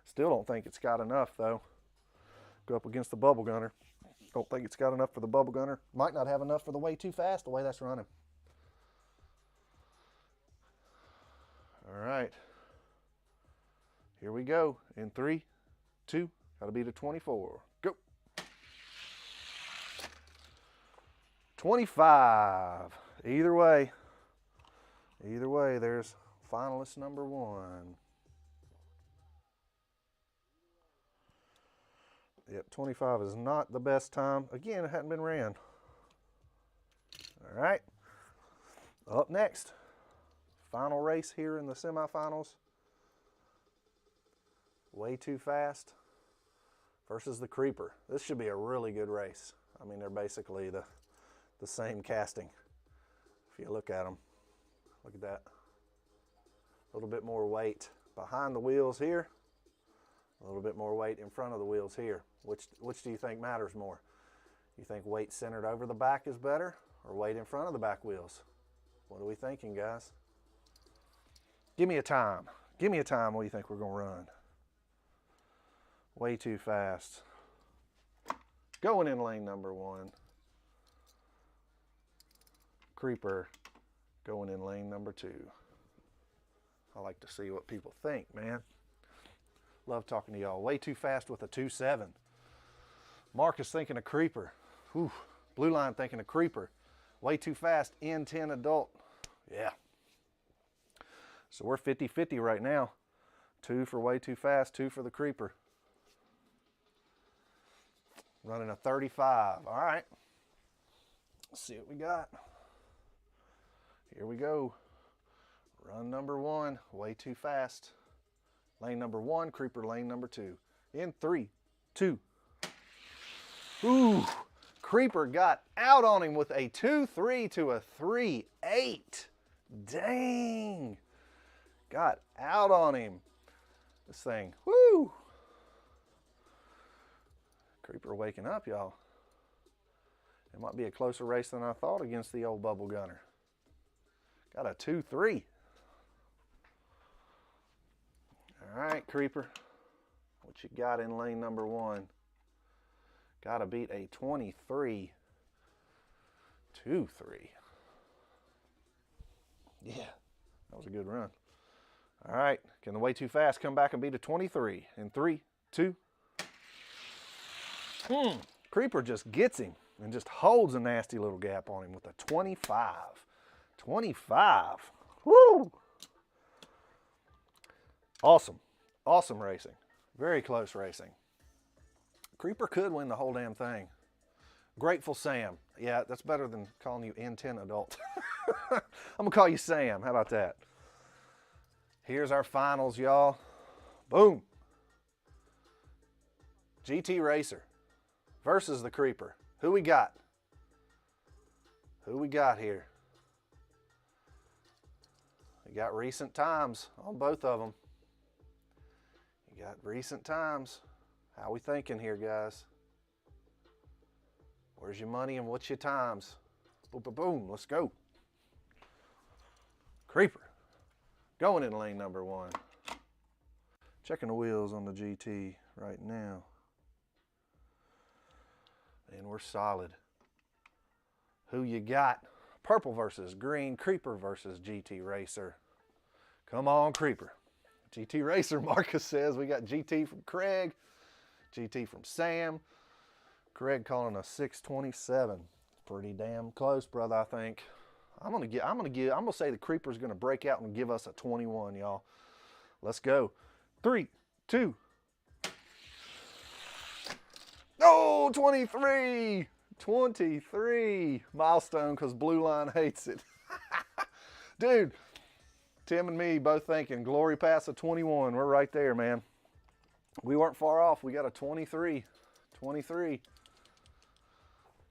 Still don't think it's got enough, though. Go up against the bubble gunner. Don't think it's got enough for the bubble gunner. Might not have enough for the way too fast, the way that's running. All right. Here we go. In 3, 2, gotta be the 24. Go. 25. Either way, there's finalist number 1. Yep, 25 is not the best time. Again, it hadn't been ran. All right. Up next, final race here in the semifinals. Way Too Fast versus the Creeper. This should be a really good race. I mean, they're basically the same casting. If you look at them, look at that. A little bit more weight behind the wheels here. A little bit more weight in front of the wheels here. Which do you think matters more? You think weight centered over the back is better, or weight in front of the back wheels? What are we thinking, guys? Give me a time. Give me a time what do you think we're going to run. Way Too Fast. Going in lane number 1. Creeper going in lane number 2. I like to see what people think, man. Love talking to y'all. Way Too Fast with a 2.7. Mark is thinking a Creeper. Whew. Blue line thinking a Creeper. Way Too Fast, N10 adult. Yeah. So we're 50-50 right now. 2 for Way Too Fast, 2 for the Creeper. Running a 35. All right. Let's see what we got. Here we go. Run number 1, Way Too Fast. Lane number 1, Creeper lane number 2. In 3, 2. Ooh, Creeper got out on him with a 2-3 to a 3-8. Dang. Got out on him. This thing, woo. Creeper waking up, y'all. It might be a closer race than I thought against the old bubble gunner. Got a 2-3. All right, Creeper. What you got in lane number 1? Got to beat a 23. 2-3. Yeah, that was a good run. All right, can the Way Too Fast come back and beat a 23? In 3, 2. Creeper just gets him and just holds a nasty little gap on him with a 25. 25. Woo! Awesome. Awesome racing. Very close racing. Creeper could win the whole damn thing. Grateful Sam. Yeah, that's better than calling you N10 adult. I'm going to call you Sam. How about that? Here's our finals, y'all. Boom. GT Racer versus the Creeper. Who we got? Who we got here? We got recent times on both of them. You got recent times. How we thinking here, guys? Where's your money and what's your times? Boom, boom, boom. Let's go. Creeper. Going in lane number 1. Checking the wheels on the GT right now. And we're solid. Who you got? Purple versus green. Creeper versus GT Racer. Come on, Creeper. GT Racer, Marcus says. We got GT from Craig. GT from Sam. Craig calling a 627. Pretty damn close, brother, I think. I'm gonna say the Creeper's gonna break out and give us a 21, y'all. Let's go. 3, 2. Oh, 23. 23. Milestone because Blue Line hates it. Dude, Tim and me both thinking glory pass of 21. We're right there, man. We weren't far off. We got a 23. 23.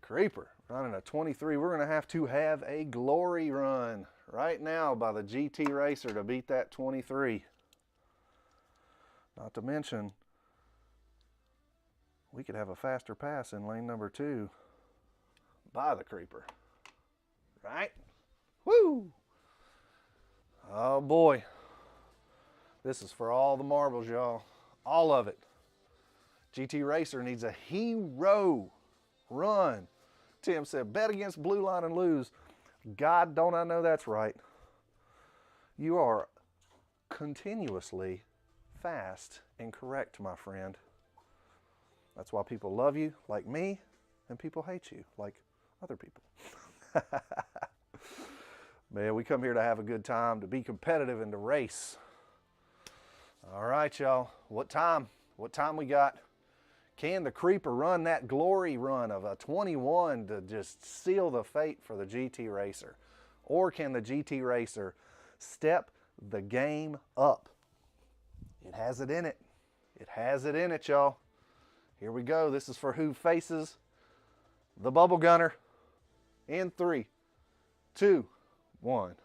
Creeper running a 23. We're going to have a glory run right now by the GT Racer to beat that 23. Not to mention, we could have a faster pass in lane number 2 by the Creeper. Right? Woo! Oh boy. This is for all the marbles, y'all. All of it. GT Racer needs a hero run. Tim said, bet against Blue Line and lose. God, don't I know that's right. You are continuously fast and correct, my friend. That's why people love you, like me, and people hate you, like other people. Man, we come here to have a good time, to be competitive, and to race. All right, y'all. What time? What time we got? Can the Creeper run that glory run of a 21 to just seal the fate for the GT Racer? Or can the GT Racer step the game up? It has it in it. It has it in it, y'all. Here we go. This is for who faces the Bubble Gunner. In 3, 2, 1.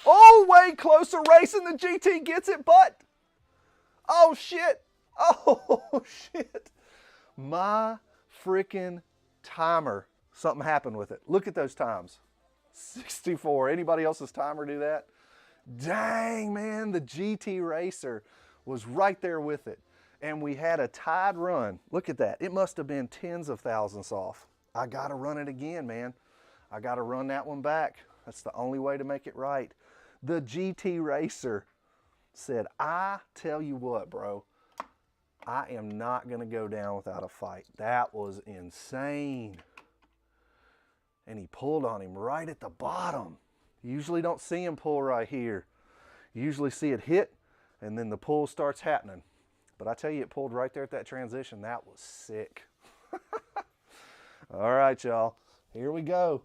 Oh, way closer racing. The GT gets it, but oh, shit. Oh, shit. My freaking timer. Something happened with it. Look at those times. 64. Anybody else's timer do that? Dang, man. The GT Racer was right there with it. And we had a tied run. Look at that. It must have been tens of thousands off. I got to run it again, man. I got to run that one back. That's the only way to make it right. The GT Racer said, I tell you what, bro. I am not going to go down without a fight. That was insane. And he pulled on him right at the bottom. You usually don't see him pull right here. You usually see it hit, and then the pull starts happening. But I tell you, it pulled right there at that transition. That was sick. All right, y'all. Here we go.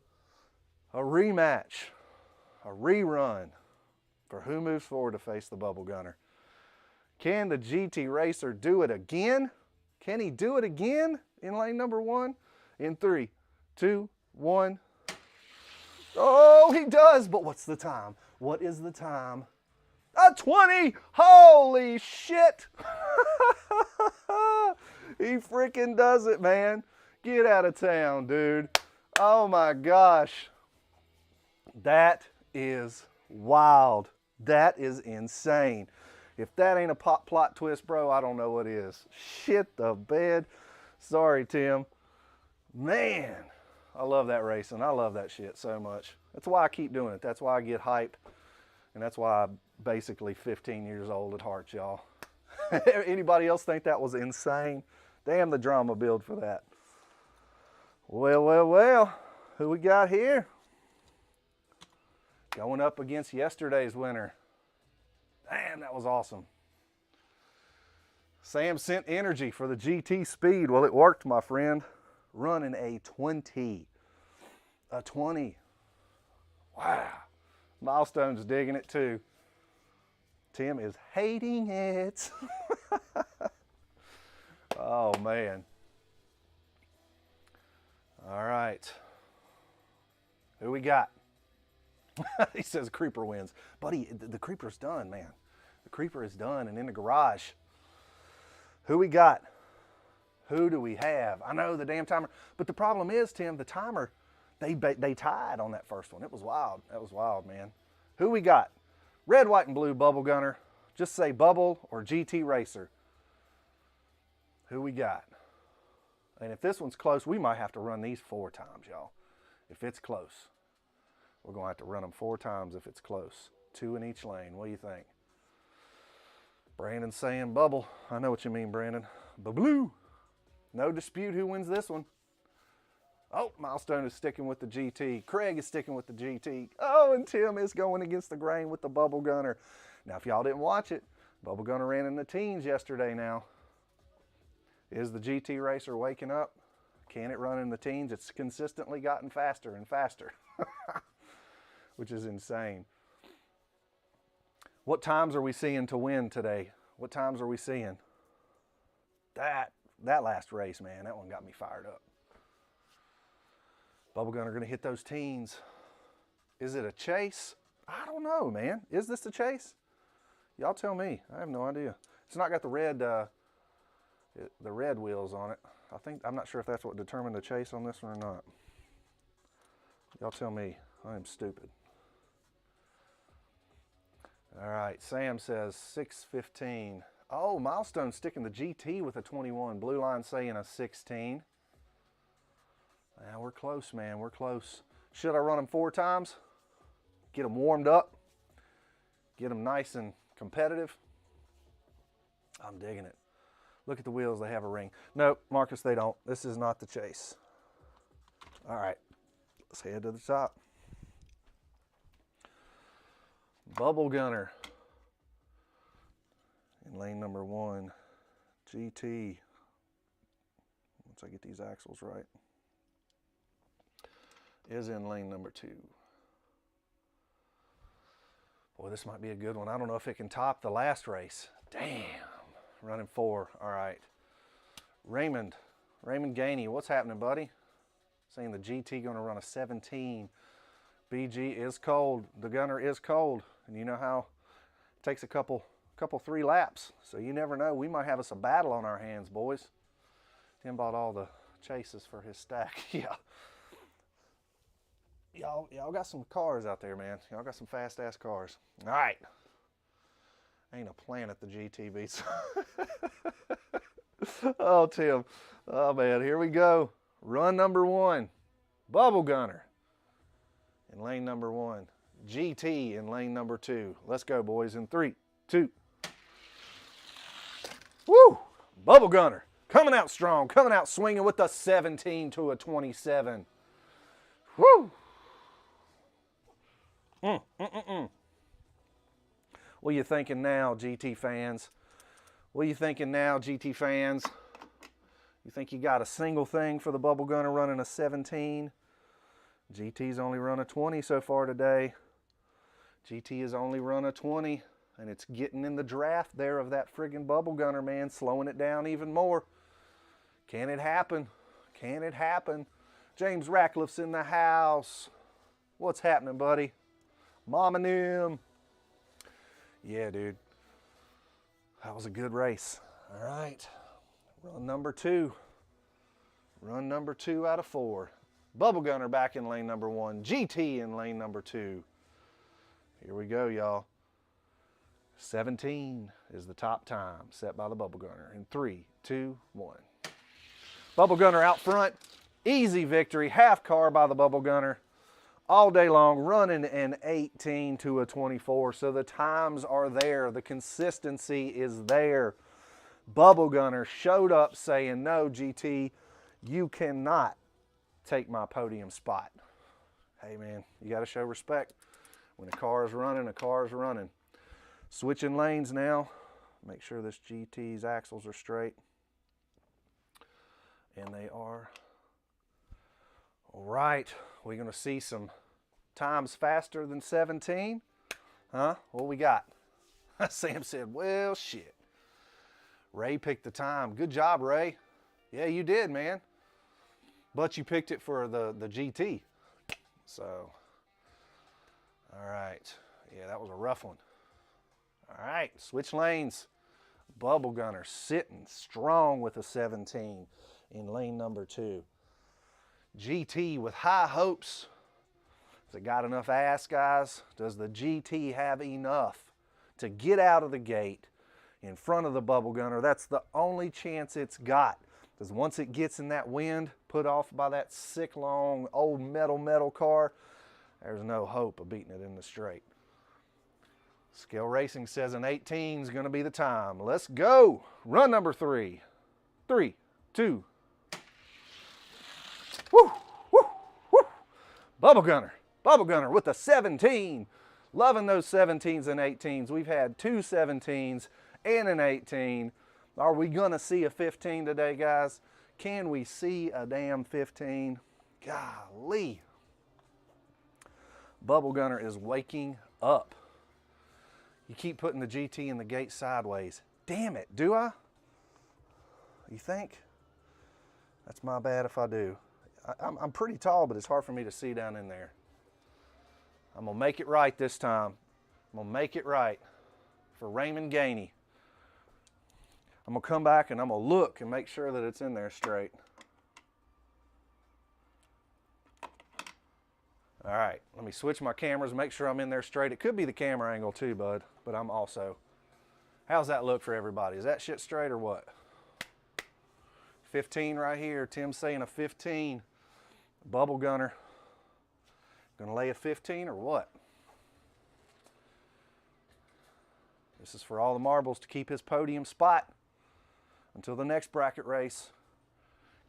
A rematch. A rerun for who moves forward to face the Bubble Gunner. Can the GT Racer do it again? Can he do it again in lane number 1? In 3, 2, 1. Oh, he does. But what's the time? What is the time? A 20. Holy shit. He freaking does it, man. Get out of town, dude. Oh my gosh. That is wild. That is insane. If that ain't a plot twist, bro, I don't know what is. Shit the bed. Sorry, Tim. Man, I love that racing. I love that shit so much. That's why I keep doing it. That's why I get hype. And that's why I'm basically 15 years old at heart, y'all. Anybody else think that was insane? Damn the drama build for that. Well, well, well. Who we got here? Going up against yesterday's winner. Damn, that was awesome. Sam sent energy for the GT speed. Well, it worked, my friend. Running a 20. A 20. Wow. Milestone's digging it too. Tim is hating it. Oh, man. All right. Who we got? He says Creeper wins. Buddy, the Creeper's done, man. The Creeper is done and in the garage. Who we got? Who do we have? I know the damn timer. But the problem is, Tim, the timer, they tied on that first one. It was wild. That was wild, man. Who we got? Red, white, and blue Bubble Gunner. Just say Bubble or GT Racer. Who we got? And if this one's close, we might have to run these 4 times, y'all. If it's close. We're going to have to run them 4 times if it's close. 2 in each lane. What do you think? Brandon's saying Bubble. I know what you mean, Brandon. Blue. No dispute who wins this one. Oh, Milestone is sticking with the GT. Craig is sticking with the GT. Oh, and Tim is going against the grain with the Bubble Gunner. Now, if y'all didn't watch it, Bubble Gunner ran in the teens yesterday now. Is the GT Racer waking up? Can it run in the teens? It's consistently gotten faster and faster, which is insane. What times are we seeing to win today? What times are we seeing? That last race, man, that one got me fired up. Bubble Gunner gonna hit those teens. Is it a chase? I don't know, man. Is this a chase? Y'all tell me. I have no idea. It's not got the red wheels on it. I'm not sure if that's what determined the chase on this one or not. Y'all tell me. I am stupid. All right, Sam says 6:15. Oh, Milestone sticking the GT with a 21. Blue Line saying a 16. Now we're close, man. We're close. Should I run them 4 times? Get them warmed up. Get them nice and competitive. I'm digging it. Look at the wheels. They have a ring. Nope, Marcus, they don't. This is not the chase. All right, let's head to the top. Bubble Gunner in lane number 1. GT. Once I get these axles right. Is in lane number 2. Boy, this might be a good one. I don't know if it can top the last race. Damn. Running 4. All right. Raymond Gainey, what's happening, buddy? Saying the GT going to run a 17. BG is cold. The Gunner is cold. And you know how it takes a couple 3 laps. So you never know. We might have us a battle on our hands, boys. Tim bought all the chases for his stack. Yeah. Y'all got some cars out there, man. Y'all got some fast-ass cars. All right. Ain't a planet the GT beats. Oh, Tim. Oh, man. Here we go. Run number 1. Bubble Gunner in lane number 1. GT in lane number 2. Let's go, boys. In 3, 2. Woo! Bubble Gunner coming out strong, coming out swinging with a 17 to a 27. Woo! What are you thinking now, GT fans? What are you thinking now, GT fans? You think you got a single thing for the Bubble Gunner running a 17? GT's only run a 20 so far today. GT has only run a 20, and it's getting in the draft there of that friggin' Bubble Gunner, man, slowing it down even more. Can it happen? Can it happen? James Ratcliffe's in the house. What's happening, buddy? Mom and them. Yeah, dude. That was a good race. All right. Run number 2. Run number 2 out of 4. Bubble Gunner back in lane number 1. GT in lane number 2. Here we go, y'all. 17 is the top time set by the Bubble Gunner. In 3, 2, 1. Bubble Gunner out front. Easy victory. Half car by the Bubble Gunner. All day long, running an 18 to a 24. So the times are there. The consistency is there. Bubble Gunner showed up saying, no, GT, you cannot take my podium spot. Hey, man, you got to show respect. When a car is running, a car is running. Switching lanes now. Make sure this GT's axles are straight. And they are. All right, we're going to see some times faster than 17. Huh? What we got? Sam said, well, shit. Ray picked the time. Good job, Ray. Yeah, you did, man. But you picked it for the GT. So, all right. Yeah, that was a rough one. All right, switch lanes. Bubble Gunner sitting strong with a 17 in lane number 2. GT with high hopes. Has it got enough ass, guys? Does the GT have enough to get out of the gate in front of the Bubble Gunner? That's the only chance it's got. Because once it gets in that wind, put off by that sick, long, old metal car, there's no hope of beating it in the straight. Scale Racing says an 18 is going to be the time. Let's go. Run number 3. 3, 2. Woo, woo, woo. Bubble Gunner with a 17. Loving those 17s and 18s. We've had 2 17s and an 18. Are we going to see a 15 today, guys? Can we see a damn 15? Golly. Bubble Gunner is waking up. You keep putting the GT in the gate sideways. Damn it, do I? You think? That's my bad if I do. I'm pretty tall, but it's hard for me to see down in there. I'm going to make it right this time. I'm going to make it right for Raymond Gainey. I'm going to come back and I'm going to look and make sure that it's in there straight. All right, let me switch my cameras, make sure I'm in there straight. It could be the camera angle too, bud, but I'm also. How's that look for everybody? Is that shit straight or what? 15 right here. Tim's saying a 15. Bubble Gunner. Gonna lay a 15 or what? This is for all the marbles to keep his podium spot until the next bracket race.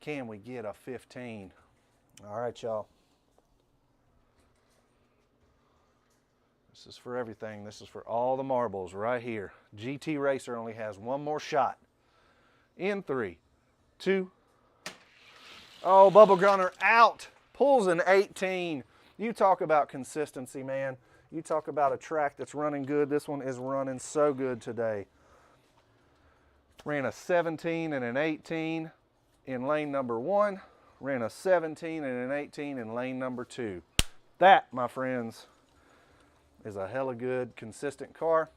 Can we get a 15? All right, y'all. This is for everything. This is for all the marbles right here. GT Racer only has one more shot. In 3, 2. Oh, Bubble Gunner out. Pulls an 18. You talk about consistency, man. You talk about a track that's running good. This one is running so good today. Ran a 17 and an 18 in lane number 1. Ran a 17 and an 18 in lane number 2. That, my friends, is a hella good, consistent car.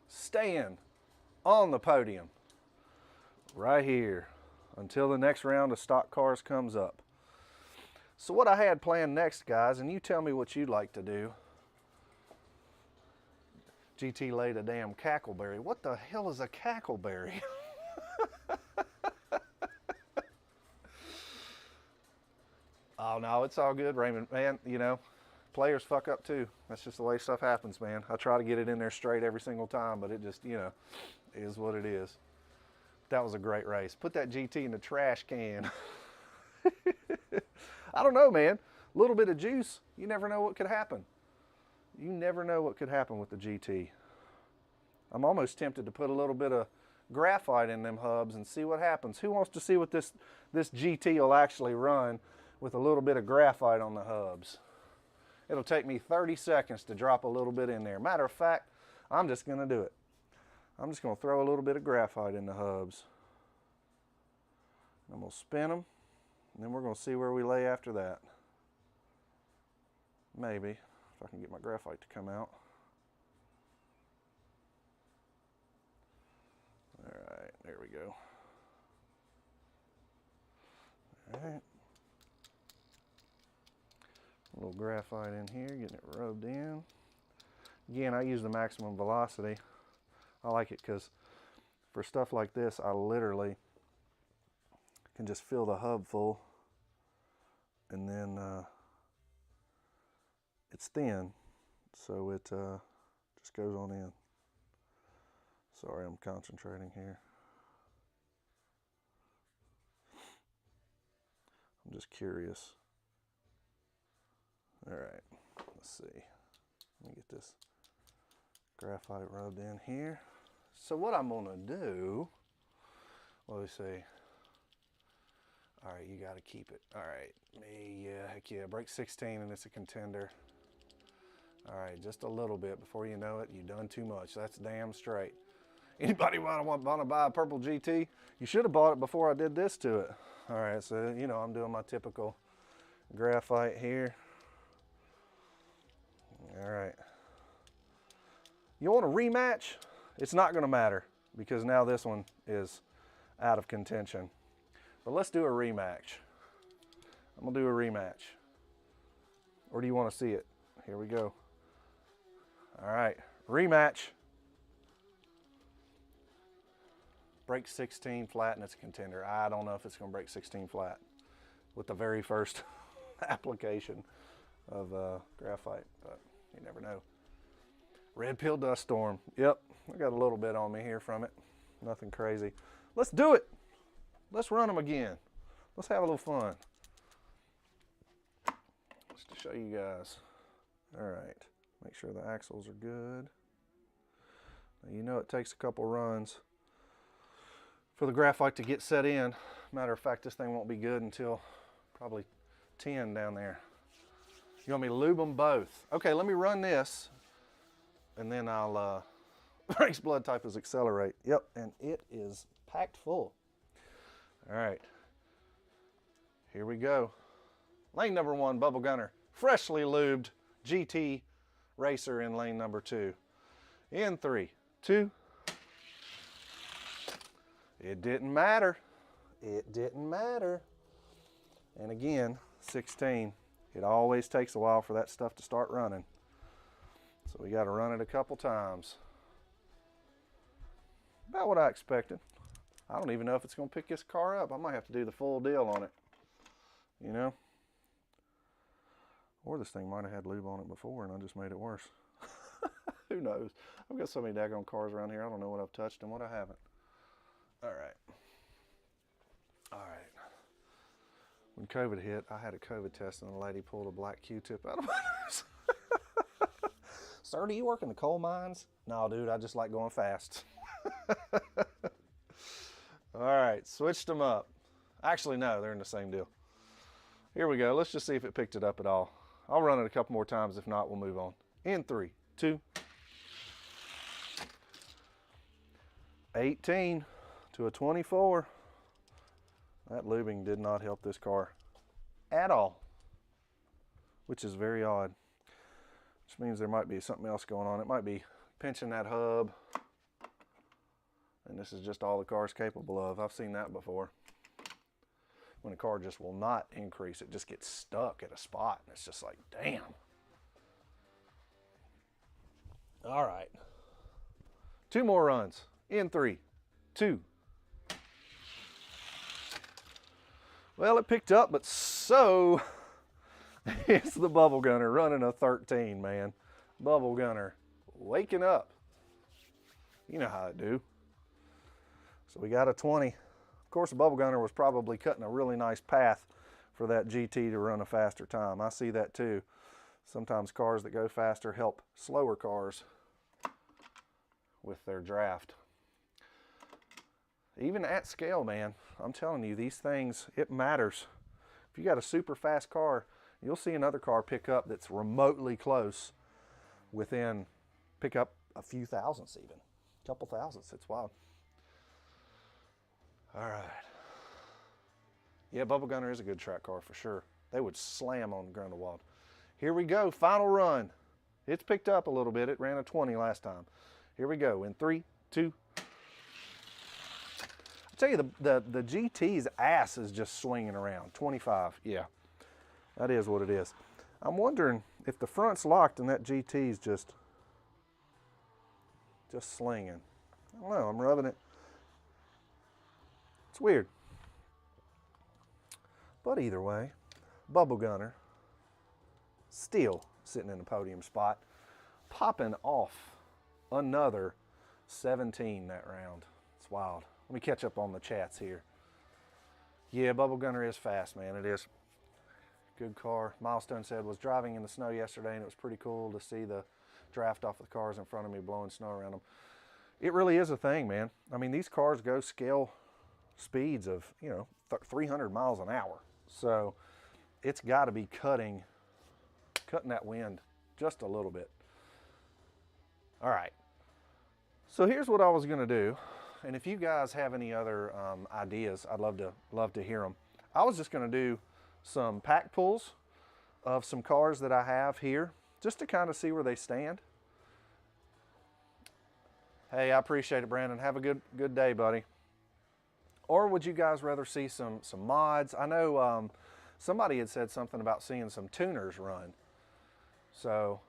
Staying on the podium right here until the next round of stock cars comes up. So what I had planned next, guys, and you tell me what you'd like to do. GT laid a damn cackleberry. What the hell is a cackleberry? Oh, no, it's all good, Raymond. Man, you know, players fuck up too. That's just the way stuff happens, man. I try to get it in there straight every single time, but it just, you know, is what it is. That was a great race. Put that GT in the trash can. I don't know, man. A little bit of juice, you never know what could happen. You never know what could happen with the GT. I'm almost tempted to put a little bit of graphite in them hubs and see what happens. Who wants to see what this GT will actually run with a little bit of graphite on the hubs? It'll take me 30 seconds to drop a little bit in there. Matter of fact, I'm just going to do it. I'm just going to throw a little bit of graphite in the hubs. I'm going to spin them, and then we're going to see where we lay after that. Maybe, if I can get my graphite to come out. All right, there we go. All right. A little graphite in here, getting it rubbed in. Again, I use the maximum velocity. I like it because for stuff like this, I literally can just fill the hub full, and then it's thin, so it just goes on in. Sorry, I'm concentrating here. I'm just curious. All right, let's see. Let me get this graphite rubbed in here. So what I'm gonna do, let me see. All right, you gotta keep it. All right, yeah, heck yeah, break 16 and it's a contender. All right, just a little bit. Before you know it, you've done too much. That's damn straight. Anybody want to buy a purple GT? You should have bought it before I did this to it. All right, so you know I'm doing my typical graphite here. All right. You want a rematch? It's not going to matter because now this one is out of contention. But let's do a rematch. I'm going to do a rematch. Or do you want to see it? Here we go. All right, rematch. Break 16 flat and it's a contender. I don't know if it's going to break 16 flat with the very first application of graphite, but you never know. Red Pill Dust Storm. Yep, I got a little bit on me here from it. Nothing crazy. Let's do it. Let's run them again. Let's have a little fun. Just to show you guys. All right, make sure the axles are good. Now, you know it takes a couple runs for the graphite to get set in. Matter of fact, this thing won't be good until probably 10 down there. You want me to lube them both? Okay, let me run this and then I'll, race blood type is accelerate. Yep, and it is packed full. All right, here we go. Lane number 1, Bubble Gunner. Freshly lubed GT racer in lane number 2. In 3, 2. It didn't matter. It didn't matter. And again, 16. It always takes a while for that stuff to start running. So we got to run it a couple times. About what I expected. I don't even know if it's going to pick this car up. I might have to do the full deal on it. You know? Or this thing might have had lube on it before and I just made it worse. Who knows? I've got so many daggone cars around here. I don't know what I've touched and what I haven't. All right. All right. When COVID hit, I had a COVID test and the lady pulled a black Q-tip out of my nose. Sir, do you work in the coal mines? No, dude, I just like going fast. All right, switched them up. Actually, no, they're in the same deal. Here we go. Let's just see if it picked it up at all. I'll run it a couple more times. If not, we'll move on. In 3, 2. 18 to a 24. That lubing did not help this car at all, which is very odd. Which means there might be something else going on. It might be pinching that hub. And this is just all the car's capable of. I've seen that before. When a car just will not increase, it just gets stuck at a spot. And it's just like, damn. All right. 2 more runs. In 3, 2. Well, it picked up, but so it's the Bubble Gunner running a 13, man. Bubble Gunner waking up. You know how I do. So we got a 20. Of course, the Bubble Gunner was probably cutting a really nice path for that GT to run a faster time. I see that too. Sometimes cars that go faster help slower cars with their draft. Even at scale, man, I'm telling you, these things, it matters. If you got a super fast car, you'll see another car pick up that's remotely close within, pick up a few thousandths even. A couple thousandths, it's wild. All right. Yeah, Bubble Gunner is a good track car for sure. They would slam on Grindelwald. Here we go, final run. It's picked up a little bit. It ran a 20 last time. Here we go in 3, 2. I tell you, the GT's ass is just swinging around. 25, yeah, that is what it is. I'm wondering if the front's locked and that GT's just slinging. I don't know, I'm rubbing it. It's weird. But either way, Bubble Gunner still sitting in the podium spot, popping off another 17 that round. It's wild. Let me catch up on the chats here. Yeah, Bubble Gunner is fast, man. It is. Good car. Milestone said, was driving in the snow yesterday and it was pretty cool to see the draft off of the cars in front of me blowing snow around them. it really is a thing, man. I mean, these cars go scale speeds of, 300 miles an hour. So it's got to be cutting that wind just a little bit. All right. So here's what I was going to do. And if you guys have any other ideas, I'd love to hear them. I was just going to do some pack pulls of some cars that I have here, just to kind of see where they stand. Hey, I appreciate it, Brandon. Have a good day, buddy. Or would you guys rather see some mods? I know somebody had said something about seeing some tuners run. So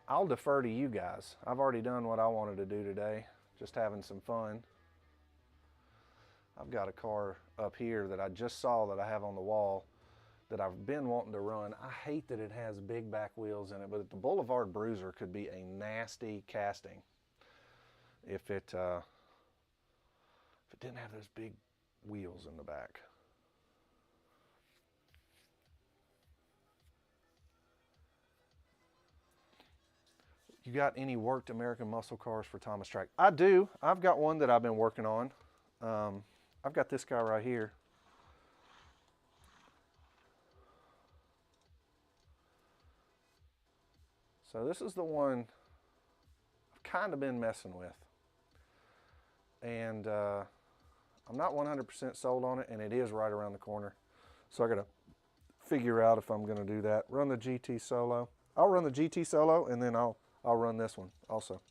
I'll defer to you guys. I've already done what I wanted to do today, just having some fun. I've got a car up here that I just saw that I have on the wall that I've been wanting to run. I hate that it has big back wheels in it, but the Boulevard Bruiser could be a nasty casting if it didn't have those big wheels in the back. You got any worked American muscle cars for Thomas Track? I do. I've got one that I've been working on. I've got this guy right here. So this is the one I've kind of been messing with. And I'm not 100% sold on it, and it is right around the corner. So I got to figure out if I'm going to do that. Run the GT Solo. I'll run the GT Solo, and then I'll run this one also.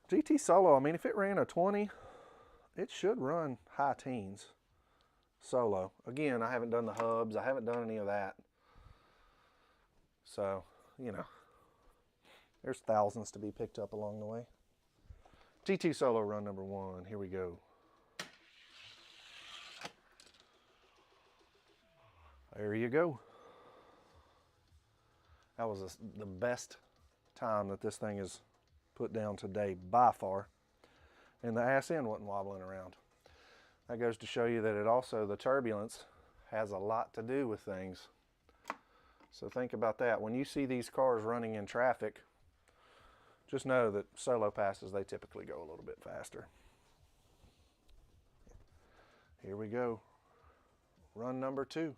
GT Solo, I mean, if it ran a 20, it should run high teens solo. Again, I haven't done the hubs. I haven't done any of that. So, there's thousands to be picked up along the way. GT Solo run number 1. Here we go. There you go. That was the best time that this thing is put down today by far. And the ass end wasn't wobbling around. That goes to show you that the turbulence has a lot to do with things. So think about that. When you see these cars running in traffic, just know that solo passes, they typically go a little bit faster. Here we go. Run number 2.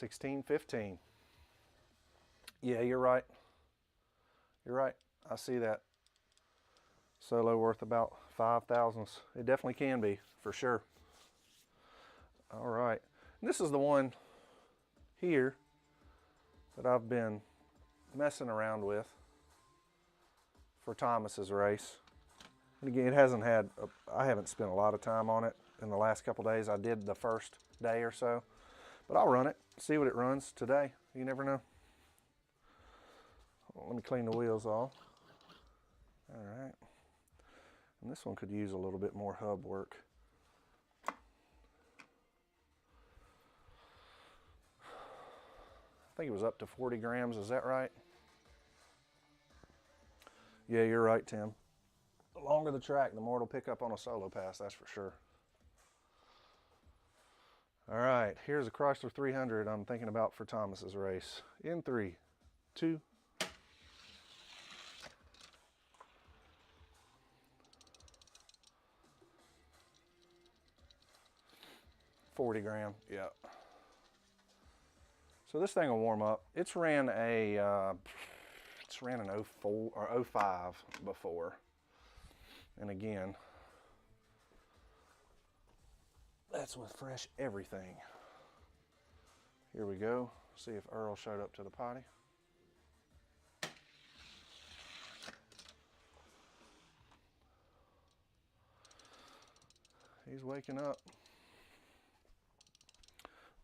$16.15. Yeah, you're right. You're right. I see that. Solo worth about 5,000s. It definitely can be, for sure. All right. And this is the one here that I've been messing around with for Thomas's race. And again, I haven't spent a lot of time on it in the last couple days. I did the first day or so. But I'll run it, see what it runs today. You never know. Let me clean the wheels off. All right. And this one could use a little bit more hub work. I think it was up to 40 grams, is that right? Yeah, you're right, Tim. The longer the track, the more it'll pick up on a solo pass, that's for sure. All right, here's a Chrysler 300 I'm thinking about for Thomas's race. In 3, 2. $40 gram, yeah. So this thing will warm up. It's ran an 04 or 05 before. And again, that's with fresh everything. Here we go. See if Earl showed up to the potty. He's waking up.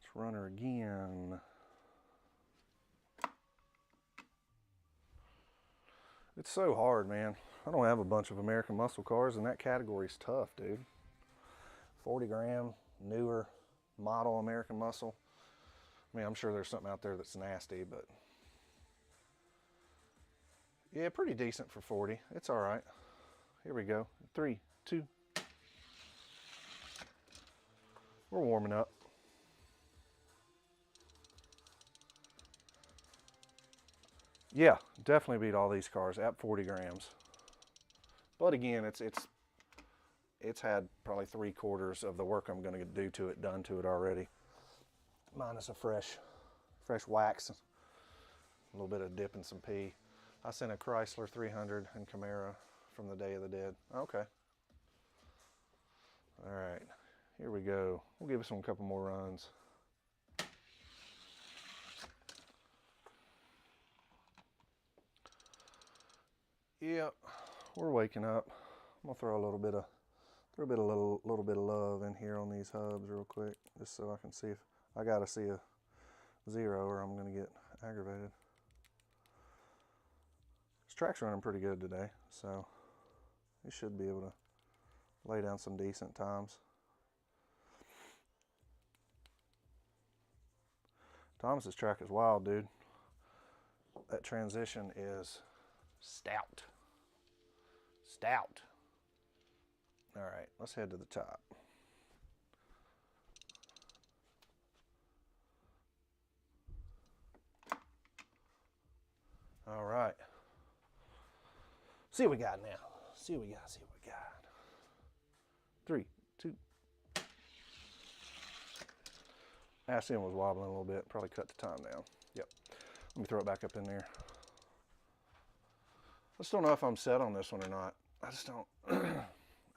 Let's run her again. It's so hard, man. I don't have a bunch of American muscle cars, and that category's tough, dude. 40 gram, newer model American muscle. I mean, I'm sure there's something out there that's nasty, but yeah, pretty decent for 40. It's all right. Here we go. 3, 2. We're warming up. Yeah, definitely beat all these cars at 40 grams. But again, it's had probably 3/4 of the work I'm going to do to it done to it already. Minus a fresh wax, a little bit of dip and some pee. I sent a Chrysler 300 and Camaro from the Day of the Dead. Okay. All right, here we go. We'll give it a couple more runs. Yep, we're waking up. I'm gonna throw a little bit of love in here on these hubs real quick, just so I can see if I gotta see a 0 or I'm gonna get aggravated. This track's running pretty good today, so you should be able to lay down some decent times. Thomas's track is wild, dude. That transition is stout. Stout. All right, let's head to the top. All right. See what we got now. See what we got. 3, 2. Ass end was wobbling a little bit. Probably cut the time down. Yep. Let me throw it back up in there. I just don't know if I'm set on this one or not. I just don't. I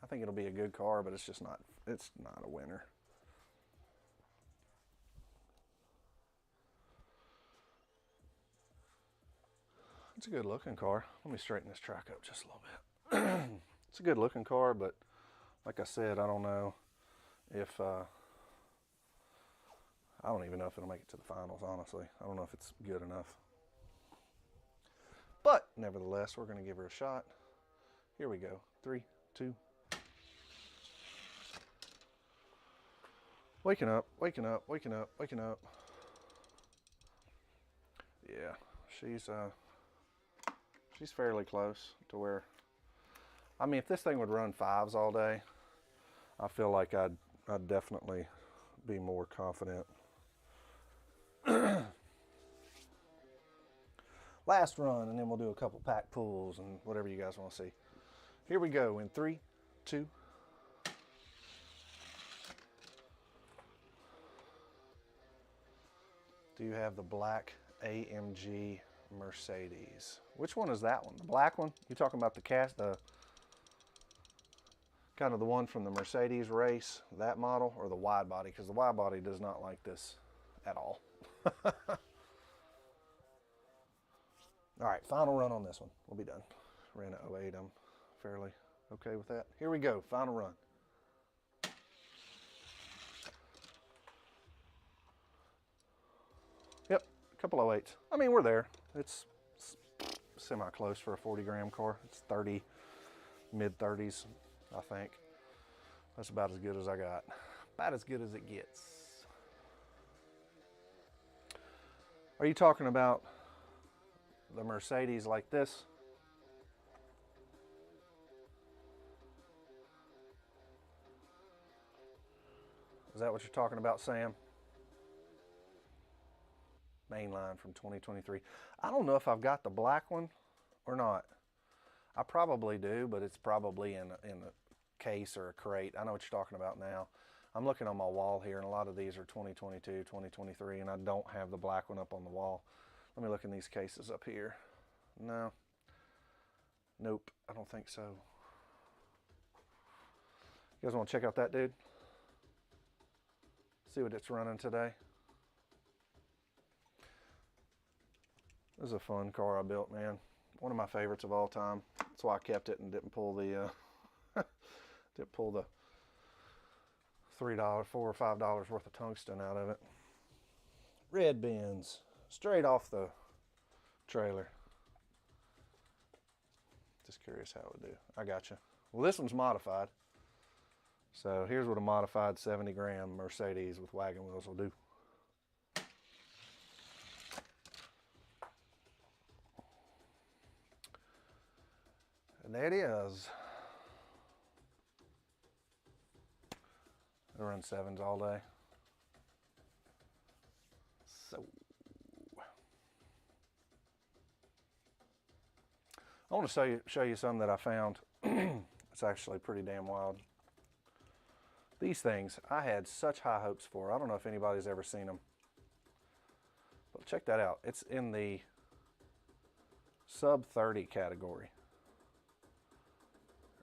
think it'll be a good car, but it's not a winner. It's a good looking car. Let me straighten this track up just a little bit. It's a good looking car, but like I said, I don't know if, I don't even know if it'll make it to the finals, honestly. I don't know if it's good enough. But nevertheless, we're going to give her a shot. Here we go. 3, 2. Waking up, waking up, waking up, waking up. Yeah, she's fairly close to where, I mean, if this thing would run 5s all day, I feel like I'd definitely be more confident. Last run, and then we'll do a couple pack pulls and whatever you guys want to see. Here we go in 3, 2. Do you have the black AMG Mercedes? Which one is that one? The black one? You talking about the kind of the one from the Mercedes race, that model, or the wide body? Because the wide body does not like this at all. All right, final run on this one. We'll be done. Ran at 08. I'm fairly okay with that. Here we go, final run. Yep, a couple 08s. I mean, we're there. It's semi-close for a 40-gram car. It's 30, mid-30s, I think. That's about as good as I got. About as good as it gets. Are you talking about the Mercedes like this? Is that what you're talking about, Sam? Mainline from 2023. I don't know if I've got the black one or not. I probably do, but it's probably in a case or a crate. I know what you're talking about now. I'm looking on my wall here, and a lot of these are 2022, 2023, and I don't have the black one up on the wall. Let me look in these cases up here. No. Nope, I don't think so. You guys want to check out that dude? See what it's running today. This is a fun car I built, man. One of my favorites of all time. That's why I kept it and didn't pull the $3, $4 or $5 worth of tungsten out of it. Red bins, straight off the trailer. Just curious how it would do. I got you. Well, this one's modified. So here's what a modified 70-gram Mercedes with wagon wheels will do. And there it is. I run 7s all day. So I want to show you some that I found. It's actually pretty damn wild. These things I had such high hopes for. I don't know if anybody's ever seen them. But check that out. It's in the sub 30 category.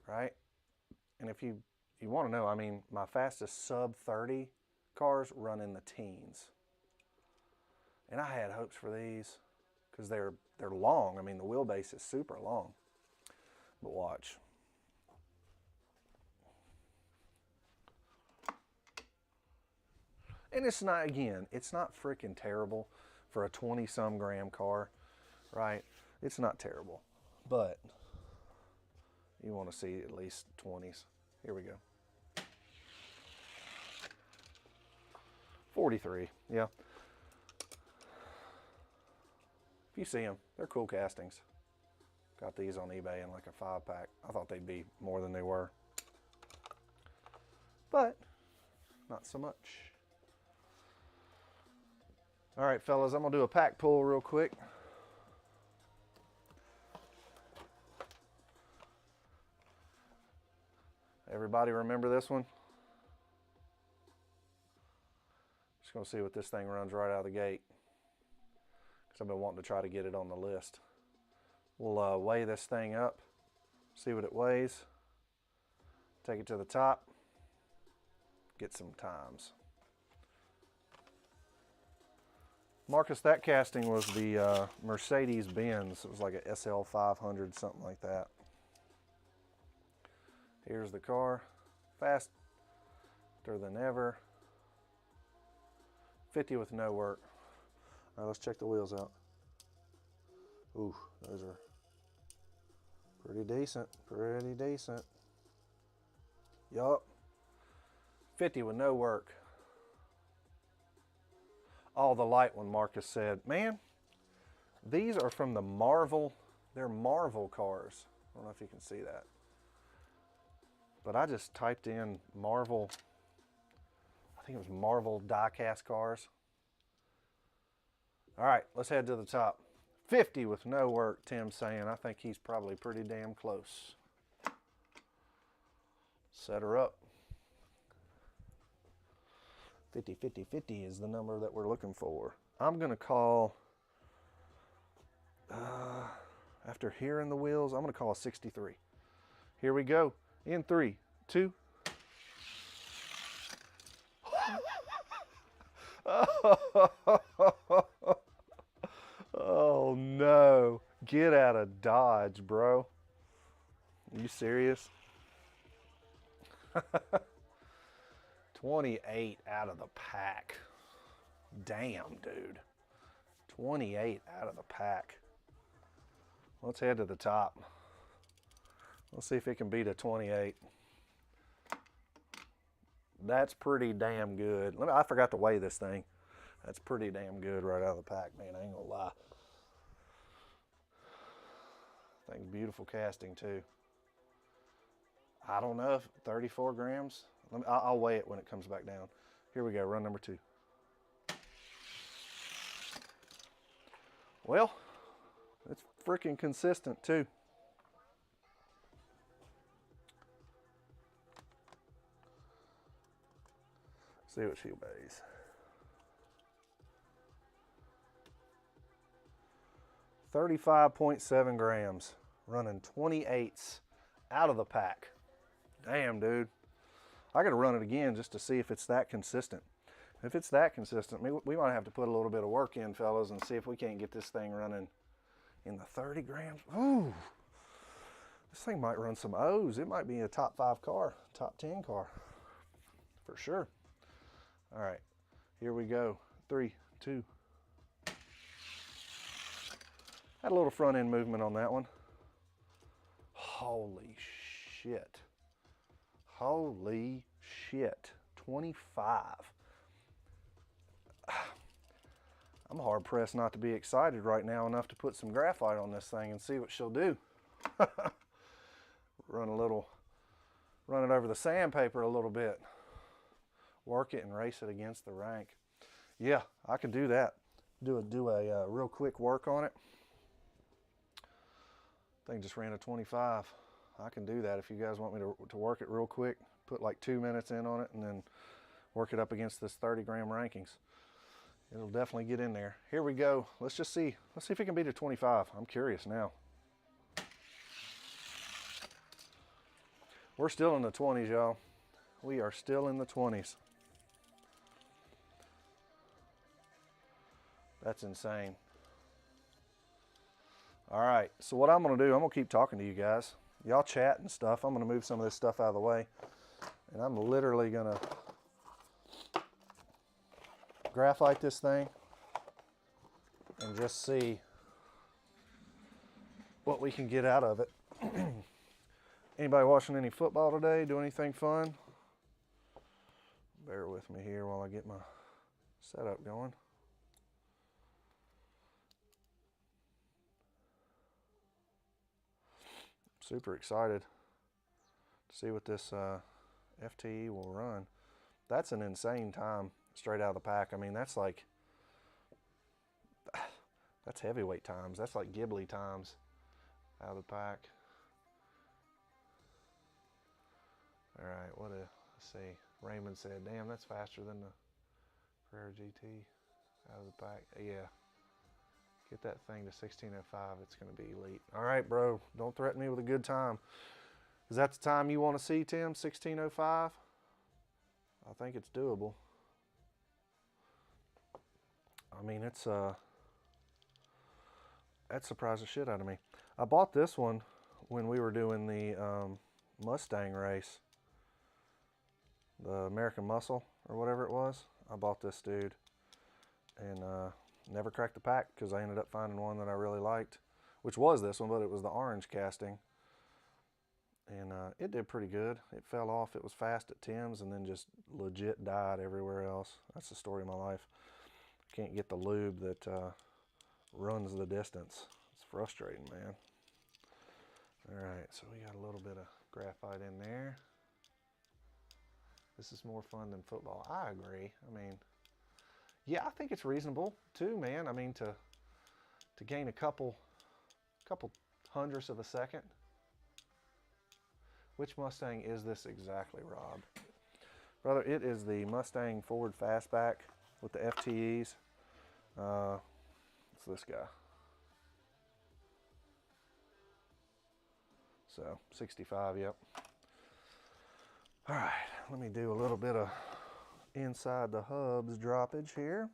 Right? And if you want to know, I mean, my fastest sub 30 cars run in the teens. And I had hopes for these because they're long. I mean, the wheelbase is super long. But watch. And it's not, again, it's not freaking terrible for a 20-some gram car, right? It's not terrible. But you want to see at least 20s. Here we go. 43, yeah. If you see them, they're cool castings. Got these on eBay in like a 5-pack. I thought they'd be more than they were. But not so much. All right, fellas, I'm gonna do a pack pull real quick. Everybody remember this one? Just gonna see what this thing runs right out of the gate, because I've been wanting to try to get it on the list. We'll weigh this thing up, see what it weighs, take it to the top, get some times. Marcus, that casting was the Mercedes-Benz. It was like a SL 500, something like that. Here's the car, faster than ever. 50 with no work. All right, let's check the wheels out. Ooh, those are pretty decent, pretty decent. Yup. 50 with no work. Oh, the light one, Marcus said. Man, these are from the Marvel, they're Marvel cars. I don't know if you can see that. But I just typed in Marvel, I think it was Marvel Diecast cars. All right, let's head to the top. 50 with no work, Tim's saying. I think he's probably pretty damn close. Set her up. 50, 50, 50 is the number that we're looking for. I'm gonna call, after hearing the wheels, I'm gonna call a 63. Here we go, in 3, 2. Oh no, get out of Dodge, bro. Are you serious? 28 out of the pack. Damn, dude. 28 out of the pack. Let's head to the top. Let's see if it can beat a 28. That's pretty damn good. I forgot to weigh this thing. That's pretty damn good right out of the pack, man. I ain't gonna lie. I think beautiful casting too. I don't know if 34 grams. I'll weigh it when it comes back down. Here we go, run number 2. Well, it's freaking consistent too. See what she weighs. 35.7 grams, running 28s out of the pack. Damn, dude. I gotta run it again just to see if it's that consistent. If it's that consistent, we might have to put a little bit of work in, fellas, and see if we can't get this thing running in the 30 grams. Ooh, this thing might run some O's. It might be a top 5 car, top 10 car, for sure. All right, here we go. 3, 2. Had a little front end movement on that one. Holy shit. Holy shit. 25. I'm hard pressed not to be excited right now enough to put some graphite on this thing and see what she'll do. Run it over the sandpaper a little bit. Work it and race it against the rank. Yeah, I could do that. Do a real quick work on it. Thing just ran a 25. I can do that if you guys want me to work it real quick. Put like 2 minutes in on it and then work it up against this 30-gram rankings. It'll definitely get in there. Here we go. Let's just see. Let's see if it can beat a 25. I'm curious now. We're still in the 20s, y'all. We are still in the 20s. That's insane. All right, so what I'm gonna do, I'm gonna keep talking to you guys. Y'all chat and stuff. I'm gonna move some of this stuff out of the way. And I'm literally gonna graphite this thing and just see what we can get out of it. Anybody watching any football today? Do anything fun? Bear with me here while I get my setup going. Super excited to see what this FTE will run. That's an insane time straight out of the pack. I mean, that's like, that's heavyweight times. That's like Ghibli times out of the pack. All right, let's see. Raymond said, damn, that's faster than the Carrera GT out of the pack. Yeah. Get that thing to 1605, it's going to be elite. All right, bro, don't threaten me with a good time. Is that the time you want to see, Tim, 1605? I think it's doable. I mean, that surprised the shit out of me. I bought this one when we were doing the Mustang race, the American Muscle or whatever it was. I bought this dude and never cracked the pack because I ended up finding one that I really liked, which was this one, but it was the orange casting. And it did pretty good. It fell off. It was fast at Tim's and then just legit died everywhere else. That's the story of my life. Can't get the lube that runs the distance. It's frustrating, man. All right, so we got a little bit of graphite in there. This is more fun than football. I agree. I mean, yeah, I think it's reasonable too, man. I mean, to gain a couple hundredths of a second. Which Mustang is this exactly, Rob? Brother, it is the Mustang Forward Fastback with the FTEs. It's this guy. So, 65, yep. All right, let me do a little bit of inside the hubs droppage here.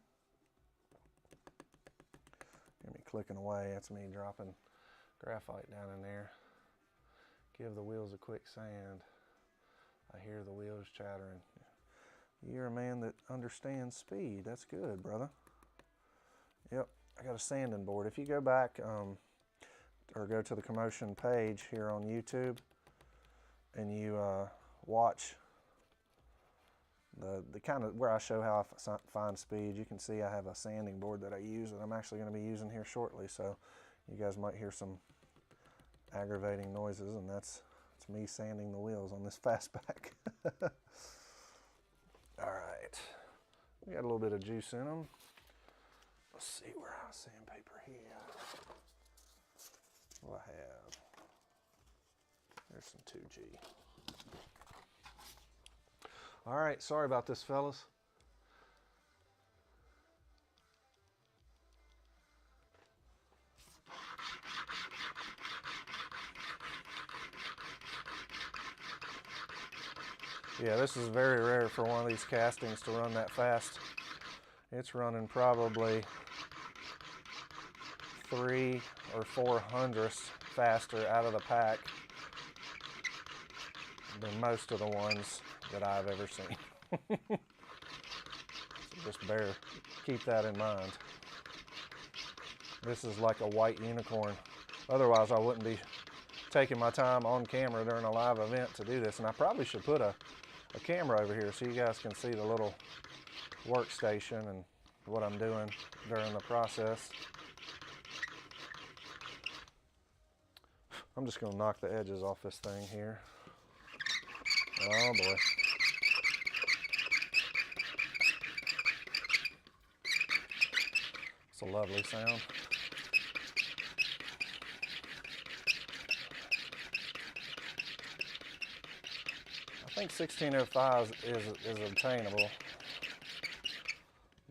Get me clicking away. That's me dropping graphite down in there. Give the wheels a quick sand. I hear the wheels chattering. You're a man that understands speed. That's good, brother. Yep, I got a sanding board. If you go back or go to the Commotion page here on YouTube and you watch the kind of where I show how I find speed, you can see I have a sanding board that I use that I'm actually going to be using here shortly. So you guys might hear some aggravating noises, and that's me sanding the wheels on this fastback. All right, we got a little bit of juice in them. Let's see where I sandpaper here. What I have? There's some 2G. All right, sorry about this, fellas. Yeah, this is very rare for one of these castings to run that fast. It's running probably 3 or 4 hundredths faster out of the pack than most of the ones that I've ever seen. So just keep that in mind. This is like a white unicorn. Otherwise, I wouldn't be taking my time on camera during a live event to do this. And I probably should put a camera over here so you guys can see the little workstation and what I'm doing during the process. I'm just going to knock the edges off this thing here. Oh boy. It's a lovely sound. think 1605 is obtainable,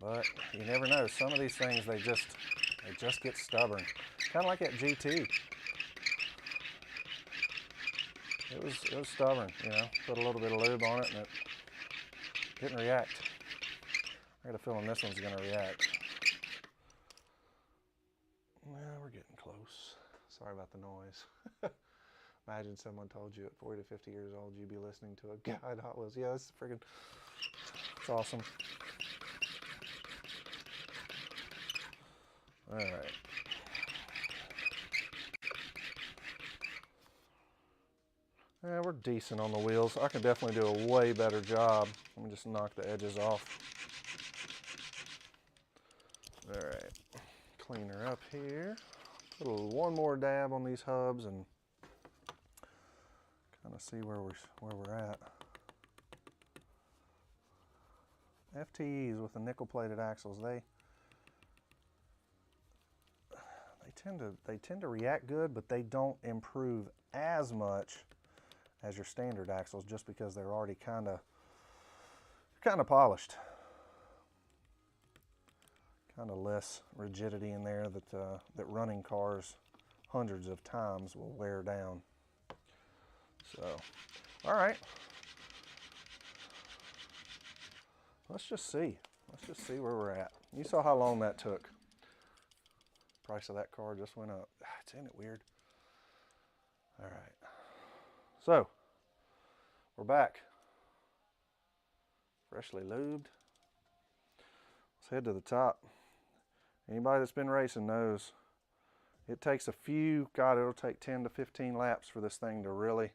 but you never know. Some of these things, they just get stubborn. Kind of like that GT. It was stubborn, you know. Put a little bit of lube on it and it didn't react. I got a feeling this one's going to react. Well, we're getting close. Sorry about the noise. Imagine someone told you at 40 to 50 years old you'd be listening to a guide Hot Wheels. Yeah, this is freaking, it's awesome. All right. Yeah, we're decent on the wheels. I can definitely do a way better job. Let me just knock the edges off. All right, clean her up here. Put one more dab on these hubs and kind of see where we're at. FTEs with the nickel-plated axles, they tend to react good, but they don't improve as much as your standard axles, just because they're already kind of polished. Kind of less rigidity in there that running cars hundreds of times will wear down. So, all right. Let's just see. Let's just see where we're at. You saw how long that took. Price of that car just went up. Isn't it weird? All right. So, we're back. Freshly lubed. Let's head to the top. Anybody that's been racing knows it takes a few, God, it'll take 10 to 15 laps for this thing to really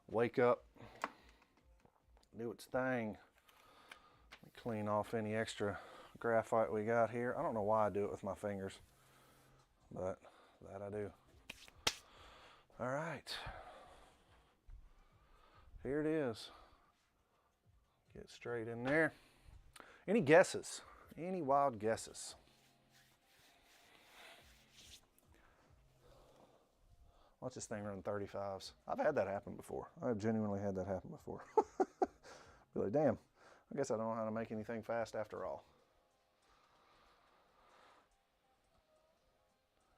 wake up, do its thing. Clean off any extra graphite we got here. I don't know why I do it with my fingers, but that I do. All right. Here it is. Get straight in there. Any guesses? Any wild guesses? Watch this thing run 35s. I've had that happen before. I've genuinely had that happen before. Be like, damn, I guess I don't know how to make anything fast after all.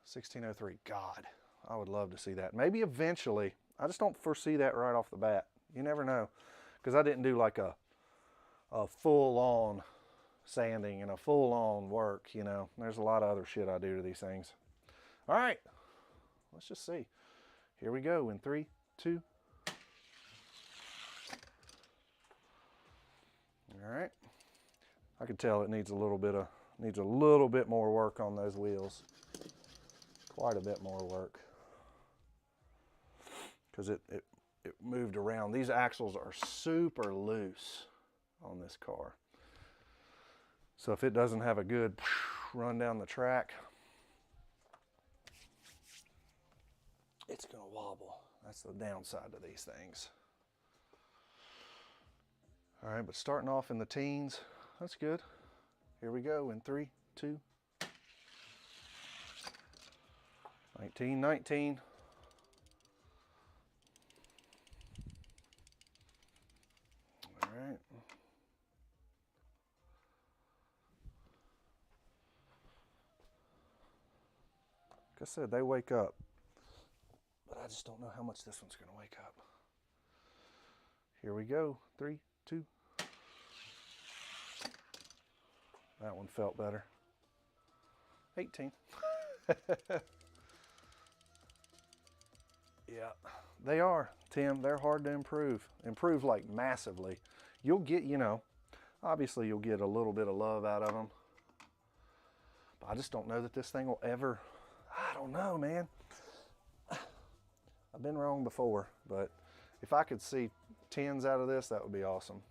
1603, God, I would love to see that. Maybe eventually. I just don't foresee that right off the bat. You never know, because I didn't do like a full-on sanding and a full-on work, you know. There's a lot of other shit I do to these things. All right, let's just see. Here we go in 3, 2. All right. I can tell it needs a little bit more work on those wheels. Quite a bit more work. Because it moved around. These axles are super loose on this car. So if it doesn't have a good run down the track, it's going to wobble. That's the downside to these things. All right, but starting off in the teens, that's good. Here we go in 3, 2. 19, 19. All right. Like I said, they wake up. But I just don't know how much this one's going to wake up. Here we go. 3, 2. That one felt better. 18. Yeah, they are, Tim. They're hard to improve. Improve like massively. You'll get, you know, obviously you'll get a little bit of love out of them. But I just don't know that this thing will ever, I don't know, man. I've been wrong before, but if I could see 10s out of this, that would be awesome.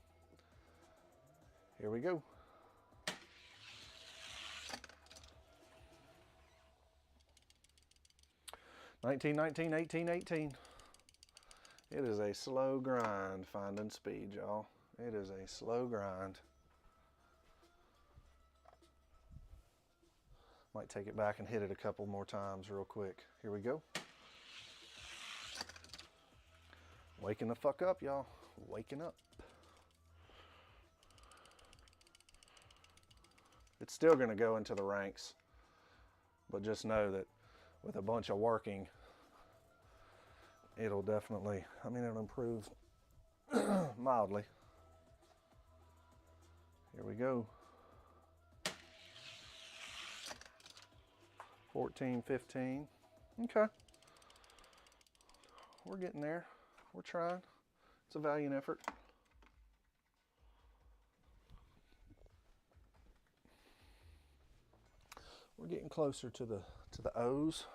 Here we go. $19, $19, $18, $18. It is a slow grind finding speed, y'all. It is a slow grind. Might take it back and hit it a couple more times real quick. Here we go. Waking the fuck up, y'all. waking up. It's still going to go into the ranks, but just know that with a bunch of working, it'll definitely, it'll improve mildly. Here we go. 14, 15. Okay. We're getting there. We're trying. It's a valiant effort. We're getting closer to the O's.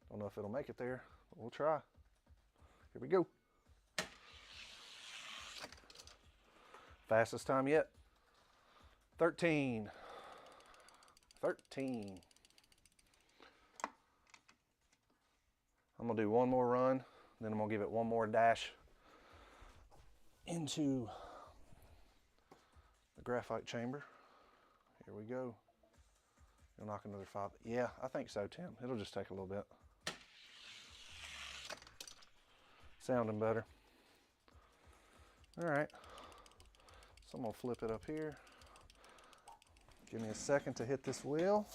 Don't know if it'll make it there, but we'll try. Here we go. Fastest time yet. 13. 13. I'm gonna do one more run, then I'm gonna give it one more dash into the graphite chamber. Here we go. You'll knock another 5. Yeah, I think so, Tim. It'll just take a little bit. Sounding better. All right. So I'm gonna flip it up here. Give me a second to hit this wheel.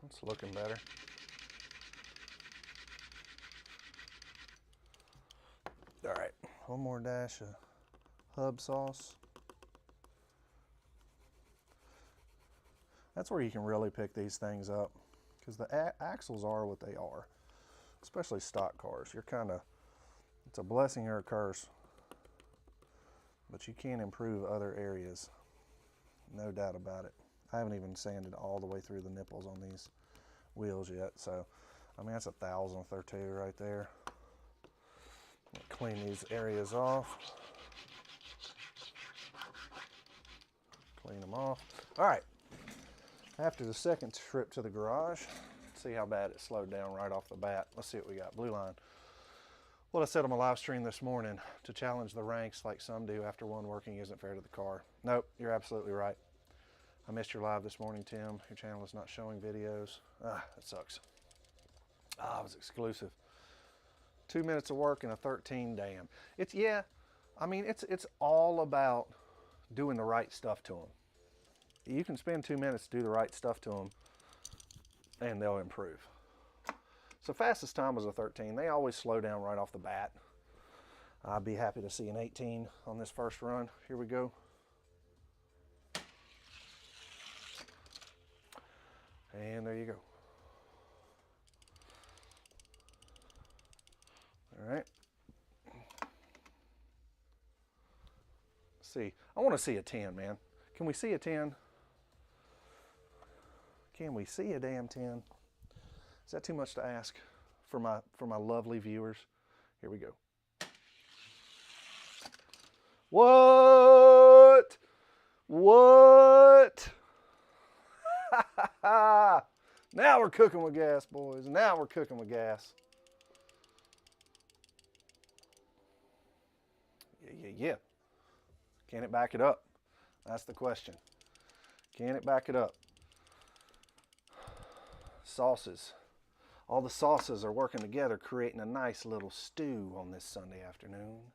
It's looking better. All right, one more dash of hub sauce. That's where you can really pick these things up, because the axles are what they are, especially stock cars. It's a blessing or a curse, but you can improve other areas, no doubt about it. I haven't even sanded all the way through the nipples on these wheels yet, so that's a 1,000th or two right there. Clean these areas off. Clean them off. All right, after the second trip to the garage, let's see how bad it slowed down right off the bat. Let's see what we got. Blue line. What I said on my live stream this morning, to challenge the ranks like some do after one working isn't fair to the car. Nope, you're absolutely right. I missed your live this morning, Tim. Your channel is not showing videos. That sucks. It was exclusive. 2 minutes of work and a 13 dam. It's all about doing the right stuff to them. You can spend 2 minutes to do the right stuff to them, and they'll improve. So fastest time was a 13. They always slow down right off the bat. I'd be happy to see an 18 on this first run. Here we go. And there you go. All right. See, I want to see a 10, man. Can we see a 10? Can we see a damn 10? Is that too much to ask for my lovely viewers? Here we go. What? What? Now we're cooking with gas, boys. Now we're cooking with gas. Yeah. Can it back it up? That's the question. Can it back it up? Sauces. All the sauces are working together, creating a nice little stew on this Sunday afternoon.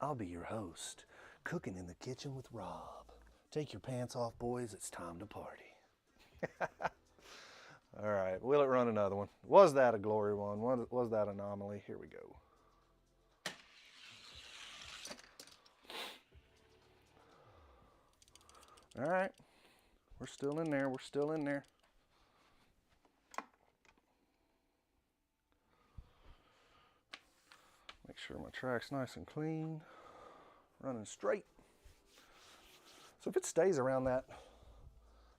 I'll be your host, cooking in the kitchen with Rob. Take your pants off, boys. It's time to party. All right, will it run another one? Was that a glory one? Was that anomaly? Here we go. All right, we're still in there. We're still in there. Make sure my track's nice and clean, running straight. So if it stays around that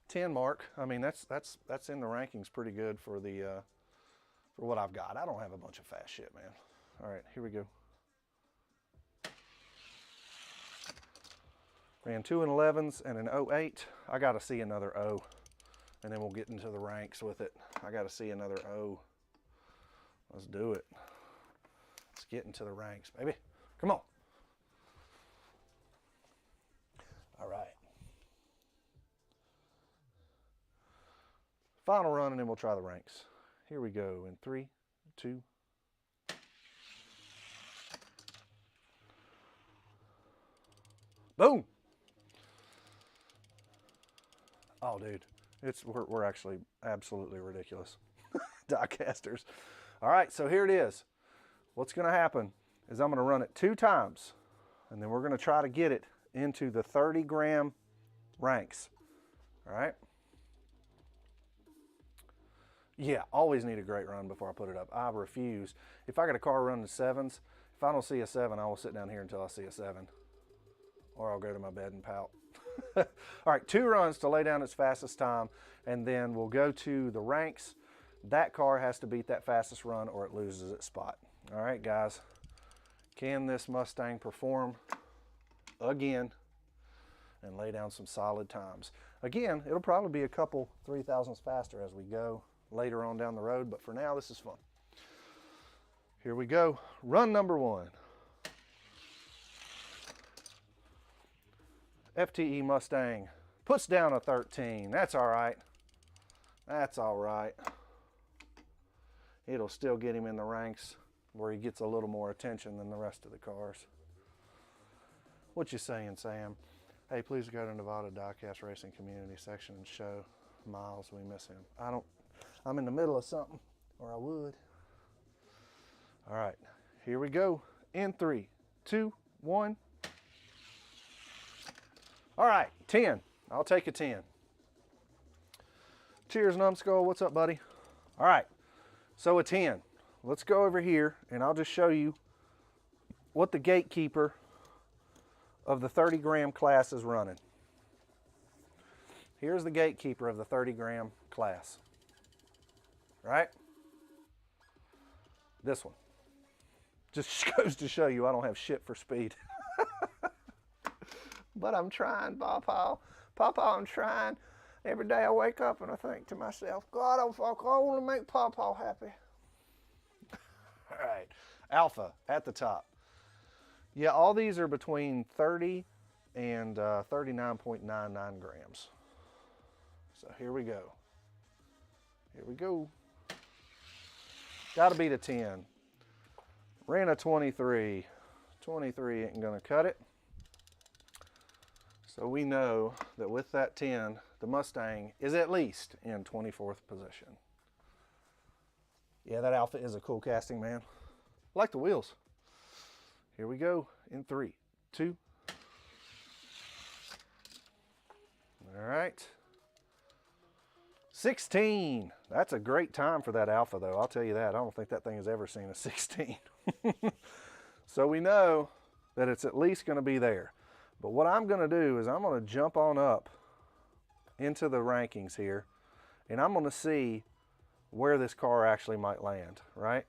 10 mark, that's in the rankings pretty good for the for what I've got. I don't have a bunch of fast shit, man. All right, here we go. Ran 2 11s and an 08. I got to see another O, and then we'll get into the ranks with it. I got to see another O. Let's do it. Let's get into the ranks, baby. Come on. All right. Final run, and then we'll try the ranks. Here we go in 3, 2. Boom. Oh, dude, we're actually absolutely ridiculous diecasters. All right, so here it is. What's going to happen is I'm going to run it 2 times, and then we're going to try to get it into the 30-gram ranks. All right. Yeah, always need a great run before I put it up. I refuse. If I got a car running 7s, if I don't see a 7, I will sit down here until I see a 7, or I'll go to my bed and pout. All right, 2 runs to lay down its fastest time, and then we'll go to the ranks. That car has to beat that fastest run or it loses its spot. All right, guys, can this Mustang perform again and lay down some solid times? Again, it'll probably be a couple 3,000ths faster as we go later on down the road, but for now, this is fun. Here we go, run number 1. FTE Mustang puts down a 13. That's all right. That's all right. It'll still get him in the ranks where he gets a little more attention than the rest of the cars. What you saying, Sam? Hey, please go to Nevada Diecast Racing Community section and show Miles we miss him. I'm in the middle of something, or I would. All right, here we go. In 3, 2, 1. All right, 10. I'll take a 10. Cheers, Numbskull. What's up, buddy? All right, so a 10. Let's go over here, and I'll just show you what the gatekeeper of the 30-gram class is running. Here's the gatekeeper of the 30-gram class. Right? This one. Just goes to show you I don't have shit for speed. But I'm trying, Pawpaw. Pawpaw, I'm trying. Every day I wake up and I think to myself, God, I want to make Pawpaw happy. All right, Alpha at the top. Yeah, all these are between 30 and 39.99 grams. So here we go. Here we go. Got to beat a 10. Ran a 23. 23 ain't going to cut it. So we know that with that 10, the Mustang is at least in 24th position. Yeah, that Alpha is a cool casting, man. I like the wheels. Here we go in 3, 2. All right. 16. That's a great time for that Alpha, though. I'll tell you that. I don't think that thing has ever seen a 16. So we know that it's at least going to be there. But what I'm going to do is I'm going to jump on up into the rankings here, and I'm going to see where this car actually might land, right?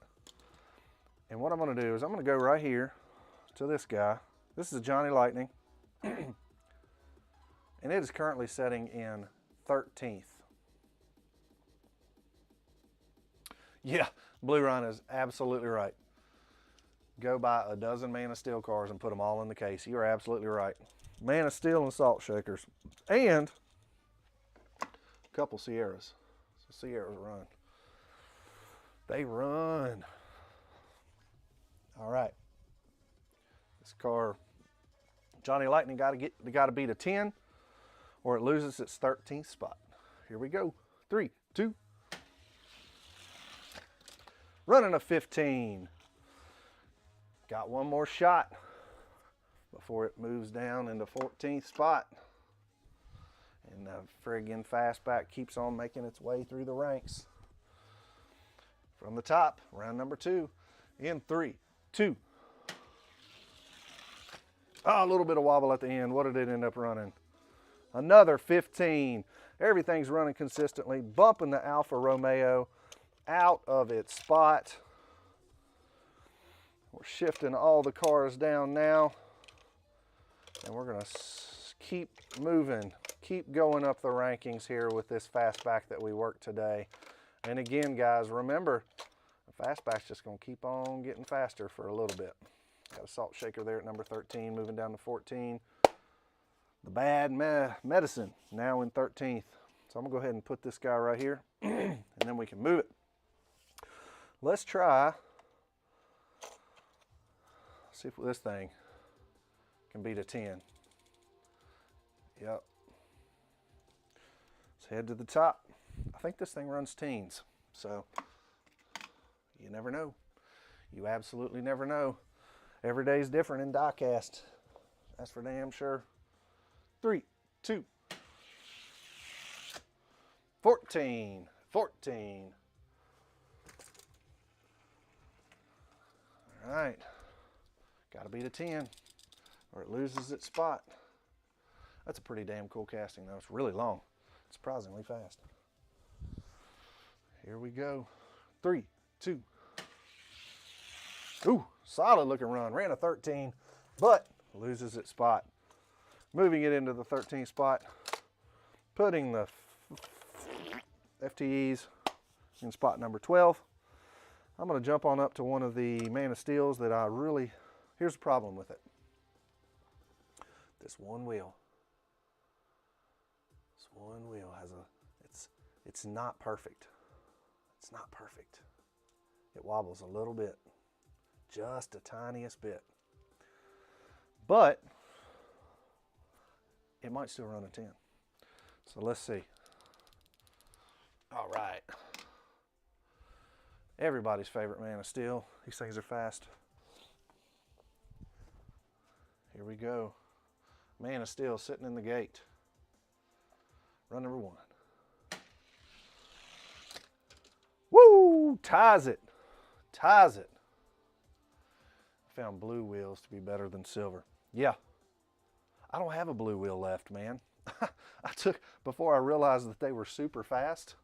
And what I'm going to do is I'm going to go right here to this guy. This is a Johnny Lightning, and it is currently setting in 13th. Yeah, Blue Rhino is absolutely right. Go buy a dozen Man of Steel cars and put them all in the case. You're absolutely right. Man of Steel and Salt Shakers. And a couple Sierras. So Sierras run. They run. All right. This car, Johnny Lightning got to beat a 10 or it loses its 13th spot. Here we go. 3, 2. Running a 15. Got one more shot before it moves down into 14th spot. And the friggin' fastback keeps on making its way through the ranks. From the top, round number 2, in 3, 2. Oh, a little bit of wobble at the end. What did it end up running? Another 15. Everything's running consistently, bumping the Alfa Romeo out of its spot. We're shifting all the cars down now, and we're gonna keep moving, keep going up the rankings here with this fastback that we worked today. And again, guys, remember, the fastback's just gonna keep on getting faster for a little bit. Got a salt shaker there at number 13, moving down to 14. The bad medicine now in 13th. So I'm gonna go ahead and put this guy right here, and then we can move it. Let's try, see if this thing can beat a 10. Yep. Let's head to the top. I think this thing runs teens, so you never know. You absolutely never know. Every day is different in diecast. That's for damn sure. 3, 2, 14, 14. All right, got to beat a 10 or it loses its spot. That's a pretty damn cool casting though. It's really long, surprisingly fast. Here we go. 3, 2. Ooh, solid looking run. Ran a 13, but loses its spot. Moving it into the 13th spot, putting the FTEs in spot number 12. I'm going to jump on up to one of the Man of Steels that I really, here's the problem with it. This one wheel. This one wheel has a, it's not perfect. It's not perfect. It wobbles a little bit, just the tiniest bit. But it might still run a 10. So let's see. All right. Everybody's favorite Man of Steel. These things are fast. Here we go. Man of Steel sitting in the gate. Run number 1. Woo! Ties it. Ties it. Found blue wheels to be better than silver. Yeah. I don't have a blue wheel left, man. Before I realized that they were super fast,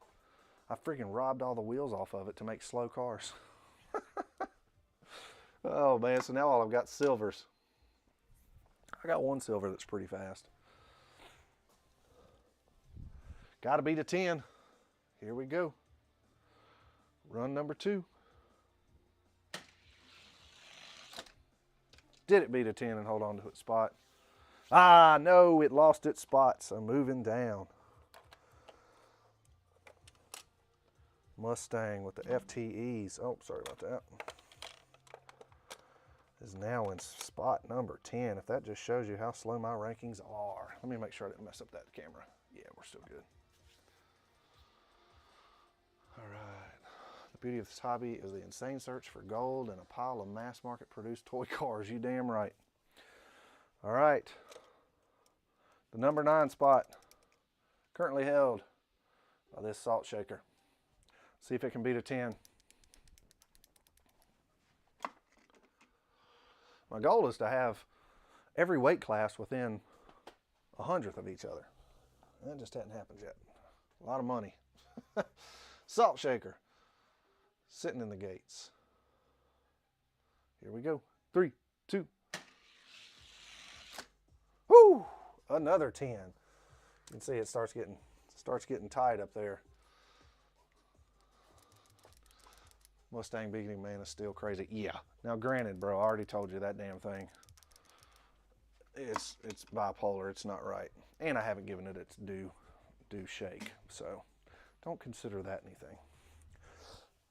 I freaking robbed all the wheels off of it to make slow cars. Oh man, so now all I've got silvers. I got one silver that's pretty fast. Gotta beat a 10. Here we go. Run number 2. Did it beat a 10 and hold on to its spot? Ah, no, it lost its spot, so moving down. Mustang with the FTEs. Oh, sorry about that. Is now in spot number 10. If that just shows you how slow my rankings are. Let me make sure I didn't mess up that camera. Yeah, we're still good. All right. The beauty of this hobby is the insane search for gold and a pile of mass market produced toy cars. You damn right. All right. The number 9 spot currently held by this salt shaker. See if it can beat a 10. My goal is to have every weight class within 100th of each other. That just hasn't happened yet. A lot of money. Salt shaker sitting in the gates. Here we go. 3, 2. Whoo! Another 10. You can see it starts getting tight up there. Mustang beating Man of Steel crazy. Yeah. Now granted, bro, I already told you that damn thing. It's bipolar. It's not right. And I haven't given it its due shake. So don't consider that anything.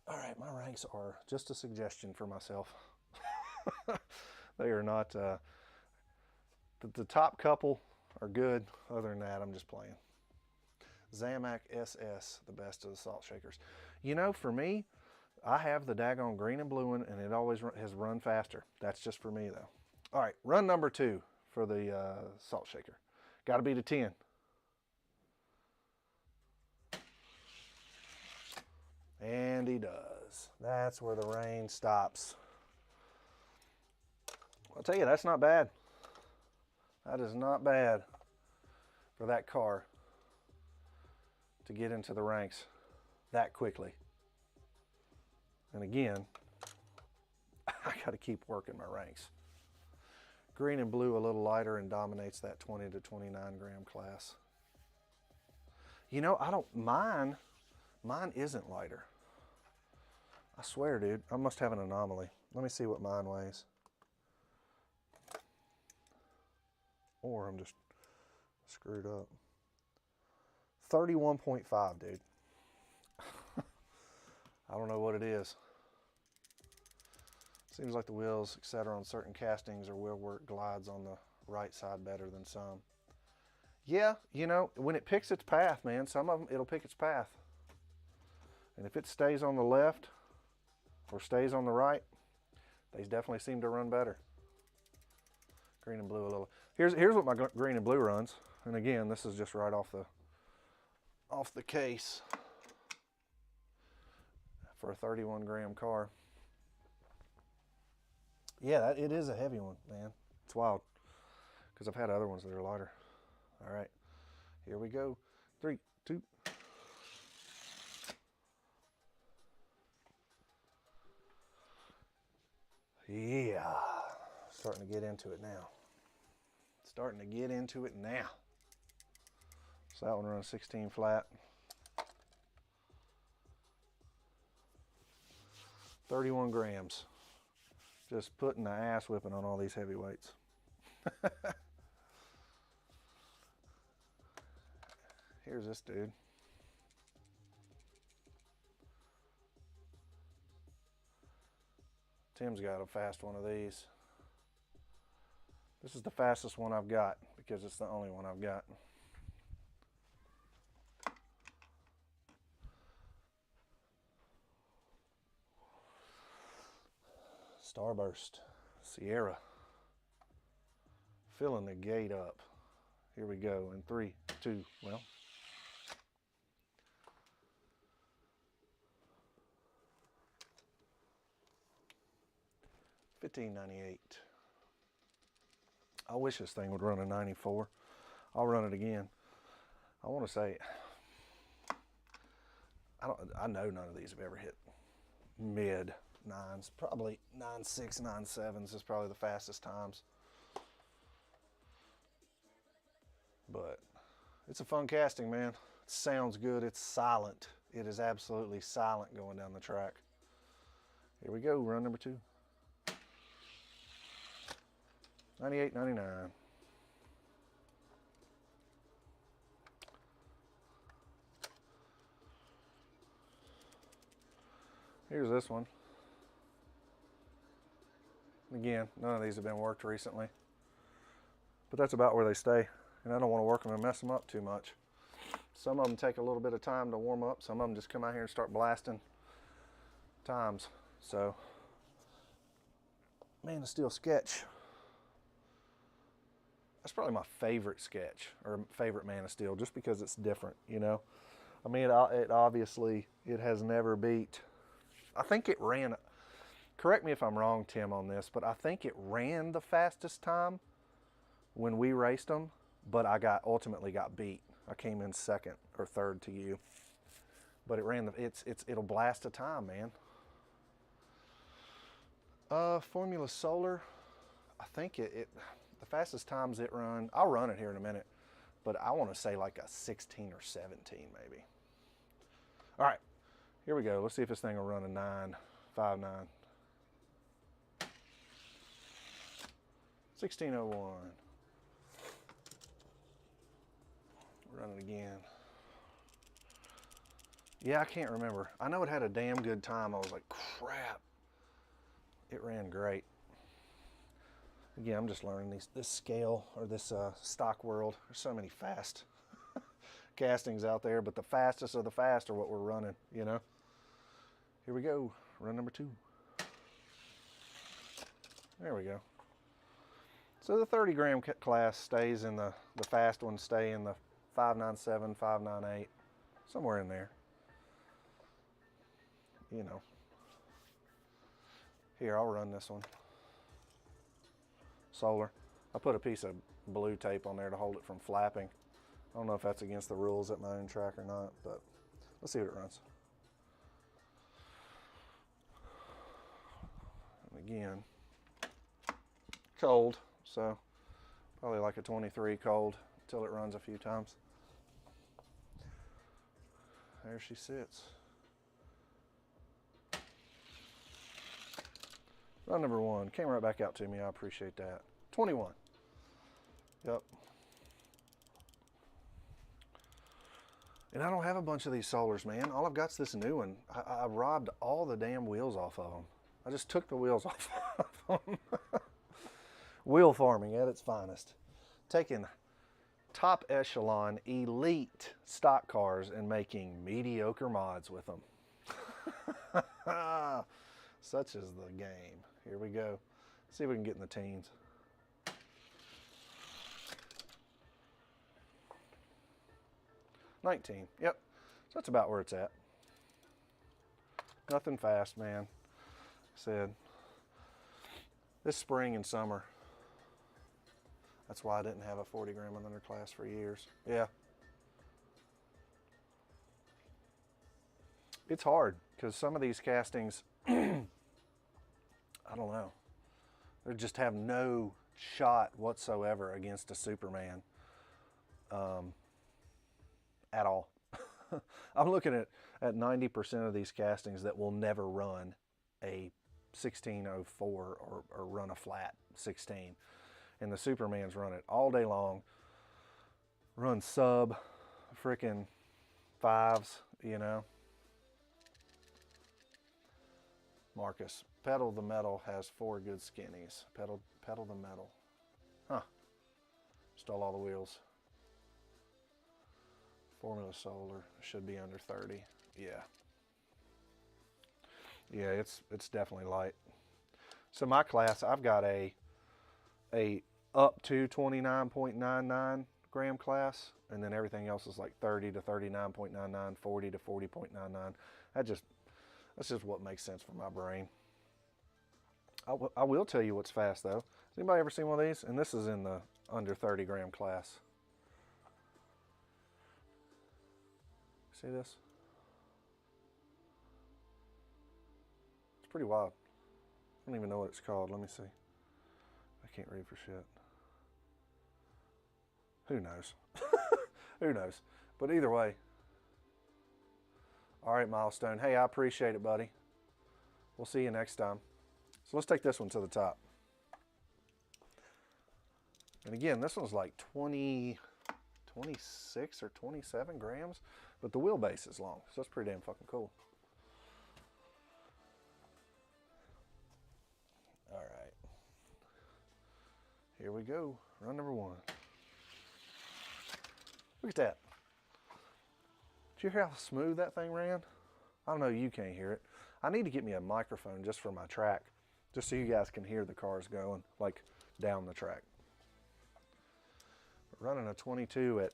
All right, my ranks are just a suggestion for myself. They are not, the top couple are good. Other than that, I'm just playing. Zamac SS, the best of the salt shakers. You know, for me, I have the daggone green and blue one, and it always has run faster. That's just for me, though. All right, run number 2 for the salt shaker. Got to beat a 10. And he does. That's where the rain stops. I'll tell you, that's not bad. That is not bad for that car to get into the ranks that quickly. And again, I got to keep working my ranks. Green and blue a little lighter and dominates that 20 to 29 gram class. You know, mine isn't lighter. I swear, dude, I must have an anomaly. Let me see what mine weighs. Or I'm just screwed up. 31.5, dude. I don't know what it is. Seems like the wheels, etc., on certain castings or wheel work glides on the right side better than some. Yeah, you know, when it picks its path, man, some of them, it'll pick its path. And if it stays on the left or stays on the right, they definitely seem to run better. Green and blue a little. Here's what my green and blue runs. And again, this is just right off the case for a 31 gram car. Yeah, it is a heavy one, man. It's wild because I've had other ones that are lighter. All right, here we go. 3, 2. Yeah, starting to get into it now. Starting to get into it now. So that one runs 16 flat. 31 grams. Just putting the ass whipping on all these heavyweights. Here's this dude. Tim's got a fast one of these. This is the fastest one I've got because it's the only one I've got. Starburst, Sierra. Filling the gate up. Here we go in 3, 2, well. $15.98. I wish this thing would run a 94. I'll run it again. I want to say, I know none of these have ever hit mid 9s. Probably 9.6, 9.7s is probably the fastest times. But it's a fun casting, man. It sounds good. It's silent. It is absolutely silent going down the track. Here we go, run number 2. 98.99. Here's this one. Again, none of these have been worked recently, but that's about where they stay, and I don't want to work them and mess them up too much. Some of them take a little bit of time to warm up. Some of them just come out here and start blasting times. So, Man of Steel sketch. That's probably my favorite sketch, or favorite Man of Steel, just because it's different, you know? I mean, it obviously, it has never beat, I think it ran, correct me if I'm wrong, Tim, on this, but I think it ran the fastest time when we raced them, but I ultimately got beat. I came in second or third to you. But it ran, it'll blast a time, man. Formula Solar, I think the fastest times it run, I'll run it here in a minute, but I want to say like a 16 or 17 maybe. All right, here we go. Let's see if this thing will run a 9.59. 1601. Run it again. Yeah, I can't remember. I know it had a damn good time. I was like, crap. It ran great. Again, I'm just learning this scale, or this stock world. There's so many fast castings out there, but the fastest of the fast are what we're running, you know? Here we go. Run number 2. There we go. So the 30 gram class stays in the fast ones stay in the 597, 598, somewhere in there. You know. Here, I'll run this one. Solar. I put a piece of blue tape on there to hold it from flapping. I don't know if that's against the rules at my own track or not, but let's see what it runs. again, cold, so probably like a 23 cold until it runs a few times. There she sits. Run number 1 came right back out to me. I appreciate that. 21. Yep. And I don't have a bunch of these solars, man. All I've got is this new one. I robbed all the damn wheels off of them. I just took the wheels off of them. Wheel farming at its finest. Taking top echelon, elite stock cars and making mediocre mods with them. Such is the game. Here we go. See if we can get in the teens. $19. Yep. So that's about where it's at. Nothing fast, man. Like I said, this spring and summer. That's why I didn't have a 40 gram and under class for years. Yeah. It's hard because some of these castings, I don't know. They just have no shot whatsoever against a Superman at all. I'm looking at 90% of these castings that will never run a 1604 or run a flat 16. And the Supermans run it all day long. Run sub frickin' 5s, you know. Marcus, Pedal the Metal has 4 good skinnies. Pedal the Metal. Huh. Stole all the wheels. Formula Solar should be under 30. Yeah. Yeah, it's definitely light. So my class, I've got a up to 29.99 gram class, and then everything else is like 30 to 39.99, 40 to 40.99. That's just what makes sense for my brain. I will tell you what's fast though. Has anybody ever seen one of these? And this is in the under 30 gram class. See this? It's pretty wild. I don't even know what it's called. Let me see. I can't read for shit. Who knows? Who knows? But either way. All right, Milestone. Hey, I appreciate it, buddy. We'll see you next time. So let's take this one to the top. And again, this one's like 26 or 27 grams, but the wheelbase is long, so that's pretty damn fucking cool. All right. Here we go. Run number 1. Look at that. Did you hear how smooth that thing ran? I don't know, you can't hear it. I need to get me a microphone just for my track, just so you guys can hear the cars going, like down the track. But running a 22 at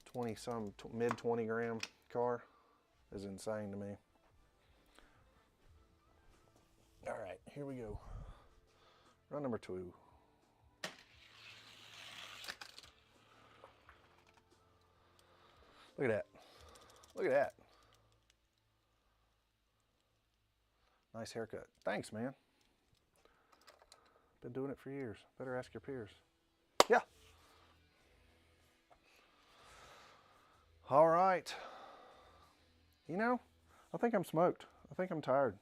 20 some, mid 20 gram car is insane to me. All right, here we go. Run number 2. Look at that. Look at that. Nice haircut. Thanks, man. Been doing it for years. Better ask your peers. Yeah. All right. You know, I think I'm smoked. I think I'm tired.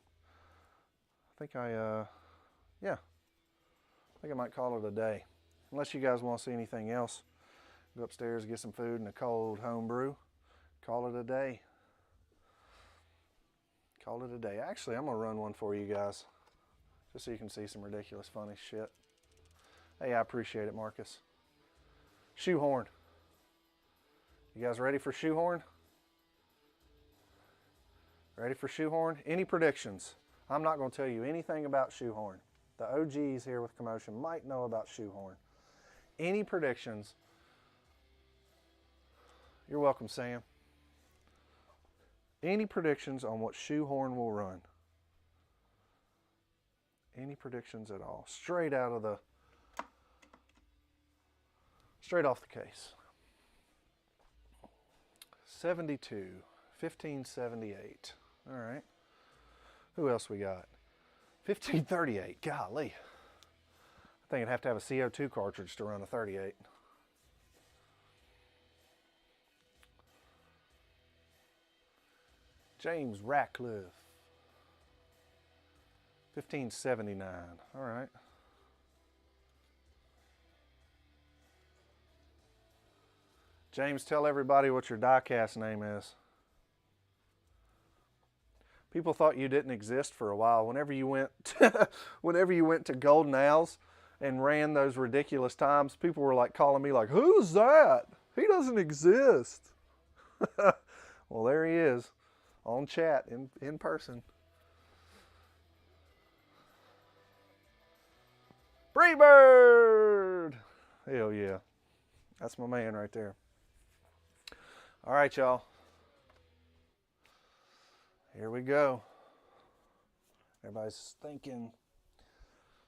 I think yeah. I think I might call it a day. Unless you guys want to see anything else. Go upstairs, get some food and a cold home brew. Call it a day. Call it a day. Actually, I'm going to run one for you guys. Just so you can see some ridiculous, funny shit. Hey, I appreciate it, Marcus. Shoehorn. You guys ready for Shoehorn? Ready for Shoehorn? Any predictions? I'm not going to tell you anything about Shoehorn. The OGs here with Commotion might know about Shoehorn. Any predictions? You're welcome, Sam. Any predictions on what Shoehorn will run? Any predictions at all? Straight off the case. 72, 1578. All right. Who else we got? 1538, golly. I think I'd have to have a CO2 cartridge to run a 38. James Ratcliffe. 1579, all right. James, tell everybody what your diecast name is. People thought you didn't exist for a while. Whenever you went to Golden Owls and ran those ridiculous times, people were like calling me like, "Who's that? He doesn't exist." Well, there he is on chat in person. Freebird! Hell yeah. That's my man right there. All right, y'all. Here we go. Everybody's thinking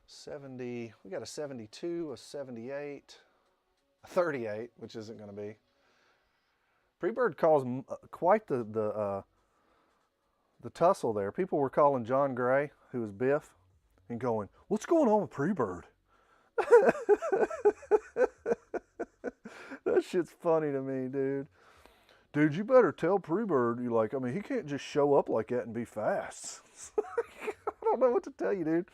70. We got a 72, a 78, a 38, which isn't going to be. Freebird caused quite the tussle there. People were calling John Gray, who was Biff, and going, "What's going on with Freebird?" That shit's funny to me, dude. Dude, you better tell Freebird, he can't just show up like that and be fast. I don't know what to tell you, dude.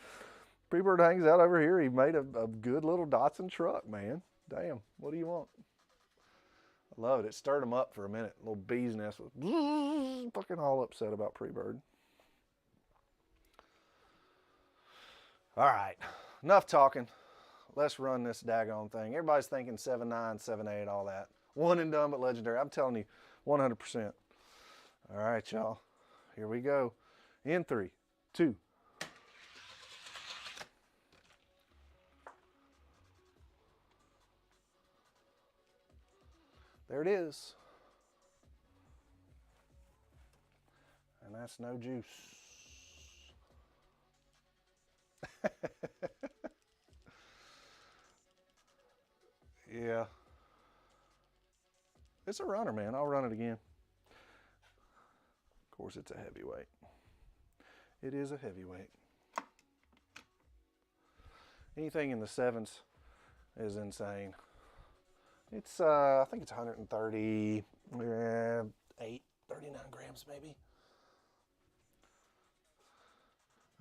Freebird hangs out over here. He made a good little Datsun truck, man. Damn, what do you want? I love it. It stirred him up for a minute. Little bee's nest was fucking all upset about Freebird. All right, enough talking. Let's run this daggone thing. Everybody's thinking 7.9, 7.8, all that. One and done, but legendary. I'm telling you, 100%. All right, y'all. Here we go. In 3, 2. There it is. And that's no juice. Yeah. It's a runner, man. I'll run it again. Of course, it's a heavyweight. It is a heavyweight. Anything in the 7s is insane. It's, I think it's 138, 39 grams maybe.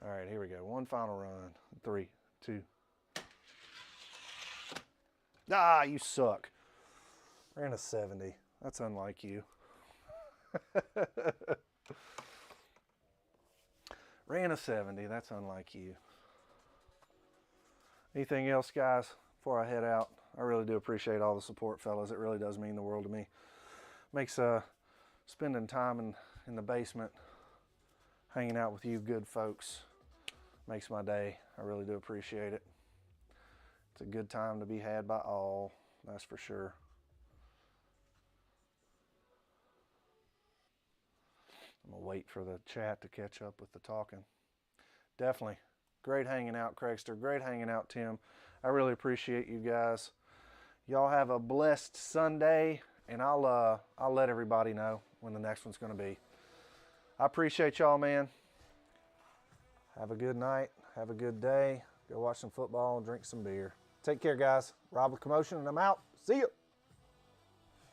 All right, here we go. One final run. 3, 2. Ah, you suck. Ran a 70. That's unlike you. Ran a 70. That's unlike you. Anything else, guys, before I head out? I really do appreciate all the support, fellas. It really does mean the world to me. Makes spending time in the basement, hanging out with you good folks, makes my day. I really do appreciate it. It's a good time to be had by all, that's for sure. I'm gonna wait for the chat to catch up with the talking. Definitely. Great hanging out, Craigster. Great hanging out, Tim. I really appreciate you guys. Y'all have a blessed Sunday, and I'll let everybody know when the next one's gonna be. I appreciate y'all, man. Have a good night. Have a good day. Go watch some football and drink some beer. Take care, guys. Rob with Commotion, and I'm out. See ya.